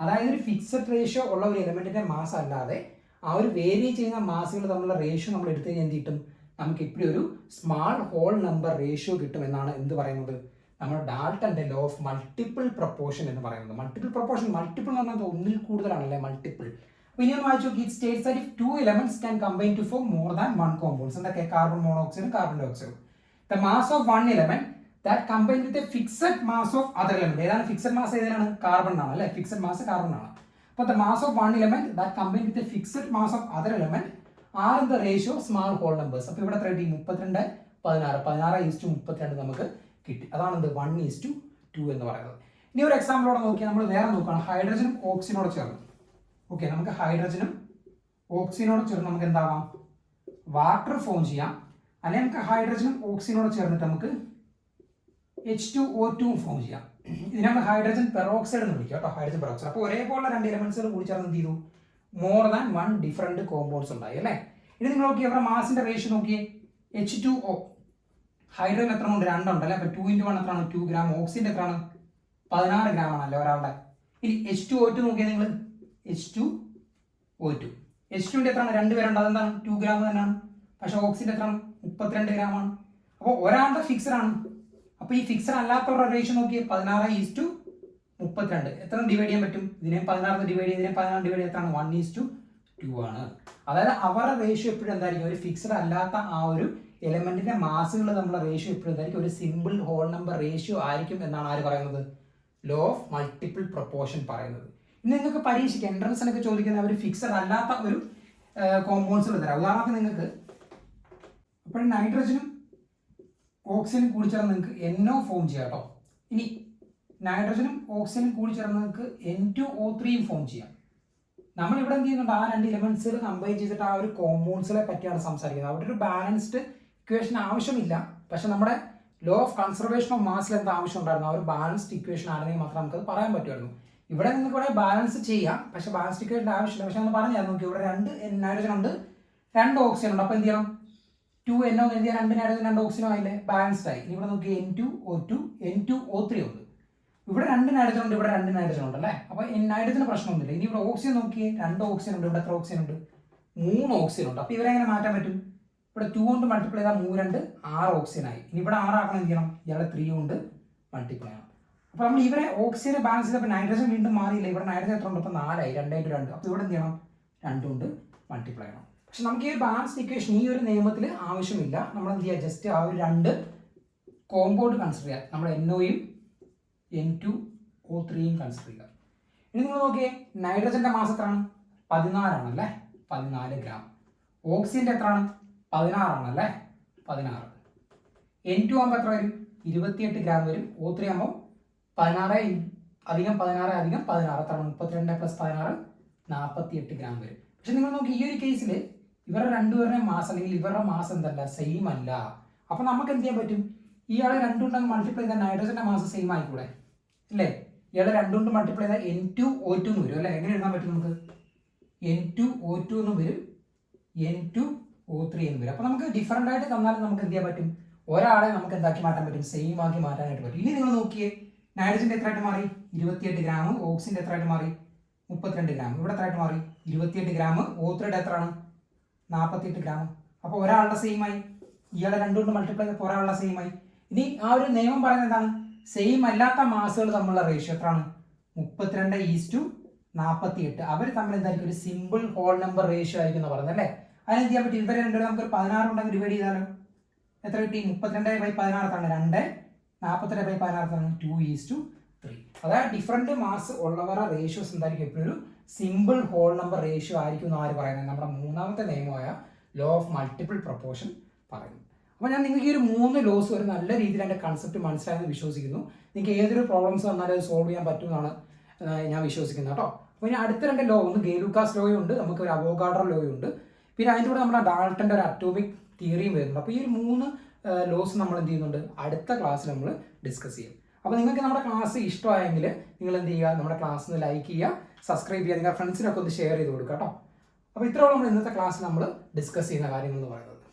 Speaker 1: അതായത് ഒരു ഫിക്സഡ് റേഷ്യോ ഉള്ള ഒരു എലമെന്റിന്റെ മാസ് അല്ലാതെ ആ ഒരു വേരി ചെയ്യുന്ന മാസുകൾ തമ്മിലുള്ള റേഷ്യോ നമ്മൾ എടുത്തു കഴിഞ്ഞാൽ എന്ത് കിട്ടും? നമുക്ക് ഇപ്പോഴും ഒരു സ്മാൾ ഹോൾ നമ്പർ റേഷ്യോ കിട്ടും എന്നാണ് എന്ത് പറയുന്നത്? നമ്മുടെ ഡാൾട്ടന്റെ ലോ ഓഫ് മൾട്ടിപ്പിൾ പ്രൊപ്പോർഷൻ എന്ന് പറയുന്നത്. മൾട്ടിപ്പിൾ പ്രൊപ്പോർഷൻ, മൾട്ടിപ്പിൾ എന്ന് പറഞ്ഞാൽ ഒന്നിൽ കൂടുതലാണല്ലേ മൾട്ടിപ്പിൾ. അപ്പോൾ ഇനി ഒന്ന് വായിച്ചു നോക്കി, it States that if 2 elements can combine to form more than one compounds. എന്തൊക്കെ? കാർബൺ മോണോക്സൈഡും കാർബൺ ഡൈ ഓക്സൈഡും. The mass of one element that combine with a fixed mass of other element. ഏതാണ് ഫിക്സഡ് മാസ്? ഏതാണ്? Carbon ആണ് അല്ലേ? Fixed mass carbon ആണ്. അപ്പോൾ the mass of one element that combine with a fixed mass of other element are in the ratio small whole numbers. അപ്പോൾ ഇവിടെ 32 16 16:32 നമുക്ക് കിട്ടി. അതാണ് എന്ത്? 1:2 എന്ന് പറയുന്നത്. ഇനി ഒരു എക്സാമ്പിളോടെ നോക്കിയാൽ നമ്മൾ വേറെ നോക്കുകയാണ്, ഹൈഡ്രജനും ഓക്സിജനോട് ചേർന്ന്. ഓക്കെ, നമുക്ക് ഹൈഡ്രജനും ഓക്സിജനോട് ചേർന്ന് നമുക്ക് എന്താവാം? വാട്ടർ ഫോം ചെയ്യാം. അല്ലെങ്കിൽ നമുക്ക് ഹൈഡ്രജനും ഓക്സിജനോട് ചേർന്നിട്ട് നമുക്ക് H2O2 ഫോം ചെയ്യാം. ഇതിനെ നമ്മൾ ഹൈഡ്രജൻ പെറോക്സൈഡ് എന്ന് വിളിക്കാം കേട്ടോ, ഹൈഡ്രജൻ പെറോക്സൈഡ്. അപ്പോൾ ഒരേപോലെ രണ്ട് എലമെന്റ്സുകൾ കൂടി ചേർന്ന് എന്ത് ചെയ്തു? More than one different compounds ഉണ്ടായി അല്ലേ? ഇനി നിങ്ങൾ നോക്കിയേ, അവരുടെ മാസിന്റെ റേഷ്യോ നോക്കിയേ. H2O ഹൈഡ്രജൻ എത്ര ഉണ്ട്? 2 ഉണ്ടല്ലേ? അപ്പോൾ 2 × 1 എത്രയാണ്? 2 ഗ്രാം. ഓക്സിജൻ എത്രയാണ്? 16 ഗ്രാം ആണല്ലേ ഒരാളുടെ. ഇനി H2O2 നോക്കിയാൽ നിങ്ങൾ, H2O2 H2ന്റെ എത്രയാണ്? 2 പേരുണ്ട്, അതെന്താണ്? 2 ഗ്രാം തന്നെയാണ്. പക്ഷെ ഓക്സിജൻ എത്രയാണ്? 32 ഗ്രാമാണ്. അപ്പോൾ ഒരാളുടെ ഫിക്സഡ് ആണ്. അപ്പോൾ ഈ ഫിക്സഡ് അല്ലാത്തവരുടെ റേഷ്യോ നോക്കിയേ, 16:32. എത്ര ഡിവൈഡ് ചെയ്യാൻ പറ്റും? ഇതിനെ 16 ഡിവൈഡ് ചെയ്ത് ഇതിനെ 16 ഡിവൈഡ് ചെയ്താണ് 1:2 ആണ്. അതായത് അവരുടെ റേഷ്യോ എപ്പോഴും എന്തായിരിക്കും? ഒരു ഫിക്സഡ് അല്ലാത്ത ആ ഒരു എലമെന്റിന്റെ മാസുകൾ തമ്മിലുള്ള റേഷ്യോ എപ്പോഴും എന്തായിരിക്കും? ഒരു സിമ്പിൾ ഹോൾ നമ്പർ റേഷ്യോ ആയിരിക്കും എന്നാണ് ആര് പറയുന്നത്? ലോ ഓഫ് മൾട്ടിപ്പിൾ പ്രൊപ്പോർഷൻ പറയുന്നത്. ഇനി നിങ്ങൾക്ക് പരീക്ഷയ്ക്ക് എൻട്രൻസിനൊക്കെ ചോദിക്കുന്ന ഒരു ഫിക്സഡ് അല്ലാത്ത ഒരു കോമ്പൗണ്ട്സുകൾ തരാം. ഉദാഹരണത്തിന് നിങ്ങൾക്ക് അപ്പോൾ നൈട്രജനും ഓക്സിജനും കൂടി ചേർന്ന് നിങ്ങൾക്ക് NO ഫോം ചെയ്യാം കേട്ടോ. ഇനി നൈട്രജനും ഓക്സിജനും കൂടി ചേർന്ന് നിങ്ങൾക്ക് N2O3 ഫോം ചെയ്യാം. നമ്മളിവിടെ എന്ത് ചെയ്യുന്നുണ്ട്? ആ രണ്ട് ഇലമെന്റ്സുകൾ കമ്പൈൻ ചെയ്തിട്ട് ആ ഒരു കോമ്പൗണ്ട്സിനെ പറ്റിയാണ് സംസാരിക്കുന്നത്. അവിടെ ഒരു ബാലൻസ്ഡ് ഇക്വേഷൻ ആവശ്യമില്ല, പക്ഷെ നമ്മുടെ ലോ ഓഫ് കൺസർവേഷൻ ഓഫ് മാസിൽ എന്താ ആവശ്യം ഉണ്ടായിരുന്നു? ആ ഒരു ബാലൻസ്ഡ് ഇക്വേഷൻ ആണെങ്കിൽ മാത്രമേ നമുക്കത് പറയാൻ പറ്റുമായിരുന്നു. ഇവിടെ നിങ്ങൾക്ക് ഇവിടെ ബാലൻസ് ചെയ്യാം, പക്ഷെ ബാലൻസ്ഡ് ഇക്വേഷൻ്റെ ആവശ്യമില്ല. പക്ഷെ നമ്മൾ പറഞ്ഞാൽ നോക്കി, ഇവിടെ 2 നൈട്രജൻ ഉണ്ട്, 2 ഓക്സിജൻ ഉണ്ട്. അപ്പോൾ എന്ത് ചെയ്യണം? 2NO എന്ന് എഴുതിയാൽ 2 നൈട്രജൻ 2 ഓക്സിജനും ആയില്ലേ? ബാലൻസ്ഡ് ആയി. ഇനി ഇവിടെ നോക്കി N2O2 N2O3 ഉണ്ട്. ഇവിടെ 2 നൈട്രജൻ ഉണ്ട്, ഇവിടെ 2 നൈട്രജൻ ഉണ്ട് അല്ലേ? അപ്പോൾ നൈട്രജന് പ്രശ്നമൊന്നുമില്ല. ഇനി ഇവിടെ ഓക്സിജൻ നോക്കിയേ, 2 ഓക്സിജൻ ഉണ്ട്. ഇവിടെ എത്ര ഓക്സിജൻ ഉണ്ട്? 3 ഓക്സിജൻ ഉണ്ട്. അപ്പോൾ ഇവരെ എങ്ങനെ മാറ്റാൻ പറ്റും? ഇവിടെ 2 കൊണ്ട് മൾട്ടിപ്ലൈ ചെയ്താൽ 3 2 6 ഓക്സിജൻ ആയി. ഇനി ഇവിടെ 6 ആക്കണം, എന്ത് ചെയ്യണം? ഇയാളെ 3 കൊണ്ട് മൾട്ടിപ്ലൈ ചെയ്യണം. അപ്പോൾ നമ്മൾ ഇവരെ ഓക്സിജനെ ബാലൻസ് ചെയ്തപ്പോൾ നൈട്രജൻ വീണ്ടും മാറിയില്ല. ഇവിടെ നൈട്രജൻ എത്ര ഉണ്ട്? ഇപ്പോൾ 4 ആയി. 2 × 2. അപ്പോൾ ഇവിടെ എന്ത് ചെയ്യണം? 2 കൊണ്ട് മൾട്ടിപ്ലൈ ചെയ്യണം. പക്ഷെ നമുക്ക് ഈ ബാലൻസ്ഡ് ഇക്വേഷൻ ഈ ഒരു നിയമത്തിൽ ആവശ്യമില്ല. നമ്മൾ എന്ത് ചെയ്യുക? ജസ്റ്റ് ആ ഒരു 2 കോമ്പൗണ്ട് കൺസിഡർ ചെയ്യുക. നമ്മൾ NOയും N2O3യും കൺസിഡർ ചെയ്യുക. ഇനി നിങ്ങൾ നോക്കിയേ, നൈട്രജന്റെ മാസ് എത്രയാണ്? 14 ആണല്ലേ? 14 ഗ്രാം. ഓക്സിജന്റെ എത്രയാണ്? 16 ആണല്ലേ? 16. N2 ആകുമ്പോൾ എത്ര വരും? 28 ഗ്രാം വരും. O3 ആകുമ്പോൾ 16 അധികം 16 അധികം 16 എത്ര? 32 + 16 48 ഗ്രാം വരും. പക്ഷെ നിങ്ങൾ നോക്കി, ഈ ഒരു കേസിൽ ഇവരുടെ രണ്ടുപേരുടെ മാസ് അല്ലെങ്കിൽ ഇവരുടെ മാസ് എന്തല്ല? സെയിം അല്ല. അപ്പോൾ നമുക്ക് എന്ത് ചെയ്യാൻ പറ്റും? ഇയാളെ 2 കൊണ്ട് മൾട്ടിപ്ലൈ ചെയ്താൽ നൈട്രജന്റെ മാസ് സെയിം ആയിക്കൂടെ അല്ലേ? ഇയാളെ 2 കൊണ്ട് മൾട്ടിപ്ലൈ ചെയ്താൽ N2O2 എന്ന് വരും അല്ലേ? എങ്ങനെ എഴുതാൻ പറ്റും നമുക്ക്? N2O2 എന്ന് വരും, N2O3 എന്ന് വരും. അപ്പോൾ നമുക്ക് ഡിഫറൻ്റ് ആയിട്ട് തന്നാലും നമുക്ക് എന്ത് ചെയ്യാൻ പറ്റും? ഒരാളെ നമുക്ക് എന്താക്കി മാറ്റാൻ പറ്റും? സെയിം ആക്കി മാറ്റാനായിട്ട് പറ്റും. ഇനി നിങ്ങൾ നോക്കിയേ, നൈട്രജന്റെ എത്രയായിട്ട് മാറി? 28 ഗ്രാം. ഓക്സിജന്റെ എത്രയായിട്ട് മാറി? 32 ഗ്രാം. ഇവിടെ എത്രയായിട്ട് മാറി? 28 ഗ്രാം. O3 എത്രയാണ്? 48 ഗ്രാം. അപ്പോൾ ഒരാളുടെ സെയിം ആയി. ഇയാളെ രണ്ടുകൊണ്ട് മൾട്ടിപ്ലൈ ചെയ്തപ്പോൾ ഒരാളുടെ സെയിം ആയി. ഇനി ആ ഒരു നിയമം പറയുന്നത് എന്താണ്? സെയിം അല്ലാത്ത മാസുകൾ തമ്മിലുള്ള റേഷ്യോ എത്രയാണ്? 32:48. അവർ തമ്മിൽ എന്തായിരിക്കും? ഒരു സിമ്പിൾ ഹോൾ നമ്പർ റേഷ്യോ ആയിരിക്കും എന്ന് പറയുന്നത് അല്ലേ? അതിനെന്ത് ചെയ്യാൻ പറ്റും? ഇവരെ രണ്ടുപേരും നമുക്ക് 16 ഉണ്ടെങ്കിൽ ഡിവൈഡ് ചെയ്താലോ? എത്ര കിട്ടി? 32/16 2, 42/16 2:3. അതായത് ഡിഫറെന്റ് മാസ് ഉള്ളവരുടെ റേഷ്യോസ് എന്തായിരിക്കും? എപ്പോഴും ഒരു സിമ്പിൾ ഹോൾ നമ്പർ റേഷ്യോ ആയിരിക്കും എന്ന് ആര് പറയുന്നത്? നമ്മുടെ മൂന്നാമത്തെ നിയമമായ ലോ ഓഫ് മൾട്ടിപ്പിൾ പ്രൊപ്പോർഷൻ പറയുന്നു. അപ്പോൾ ഞാൻ നിങ്ങൾക്ക് ഈ ഒരു 3 ലോസ് ഒരു നല്ല രീതിയിൽ എൻ്റെ കൺസെപ്റ്റ് മനസ്സിലായെന്ന് വിശ്വസിക്കുന്നു. നിങ്ങൾക്ക് ഏതൊരു പ്രോബ്ലംസ് വന്നാലും അത് സോൾവ് ചെയ്യാൻ പറ്റുമെന്നാണ് ഞാൻ വിശ്വസിക്കുന്നത് കേട്ടോ. അപ്പോൾ ഇനി അടുത്ത 2 ലോ, ഒന്ന് ഗേ-ലൂക്കാസ് ലോയും ഉണ്ട്, നമുക്ക് ഒരു അവോഗാഡ്രോ ലോയും ഉണ്ട്. പിന്നെ അതിൻ്റെ കൂടെ നമ്മുടെ ഡാൾട്ടൻ്റെ ഒരു അറ്റോമിക് തിയറിയും വരുന്നുണ്ട്. അപ്പോൾ ഈ ഒരു 3 ലോസ് നമ്മൾ എന്ത് ചെയ്യുന്നുണ്ട്? അടുത്ത ക്ലാസ്സിൽ നമ്മൾ ഡിസ്കസ് ചെയ്യും. അപ്പോൾ നിങ്ങൾക്ക് നമ്മുടെ ക്ലാസ് ഇഷ്ടമായെങ്കിൽ നിങ്ങൾ എന്ത് ചെയ്യുക? നമ്മുടെ ക്ലാസ്സിന് ലൈക്ക് ചെയ്യുക, സബ്സ്ക്രൈബ് ചെയ്യുക, നിങ്ങളുടെ ഫ്രണ്ട്സിനൊക്കെ ഒന്ന് ഷെയർ ചെയ്ത് കൊടുക്കുക കേട്ടോ. അപ്പോൾ ഇത്രയോളം നമ്മൾ ഇന്നത്തെ ക്ലാസ്സിൽ നമ്മൾ ഡിസ്കസ് ചെയ്യുന്ന കാര്യങ്ങൾ എന്ന് പറയുന്നത്.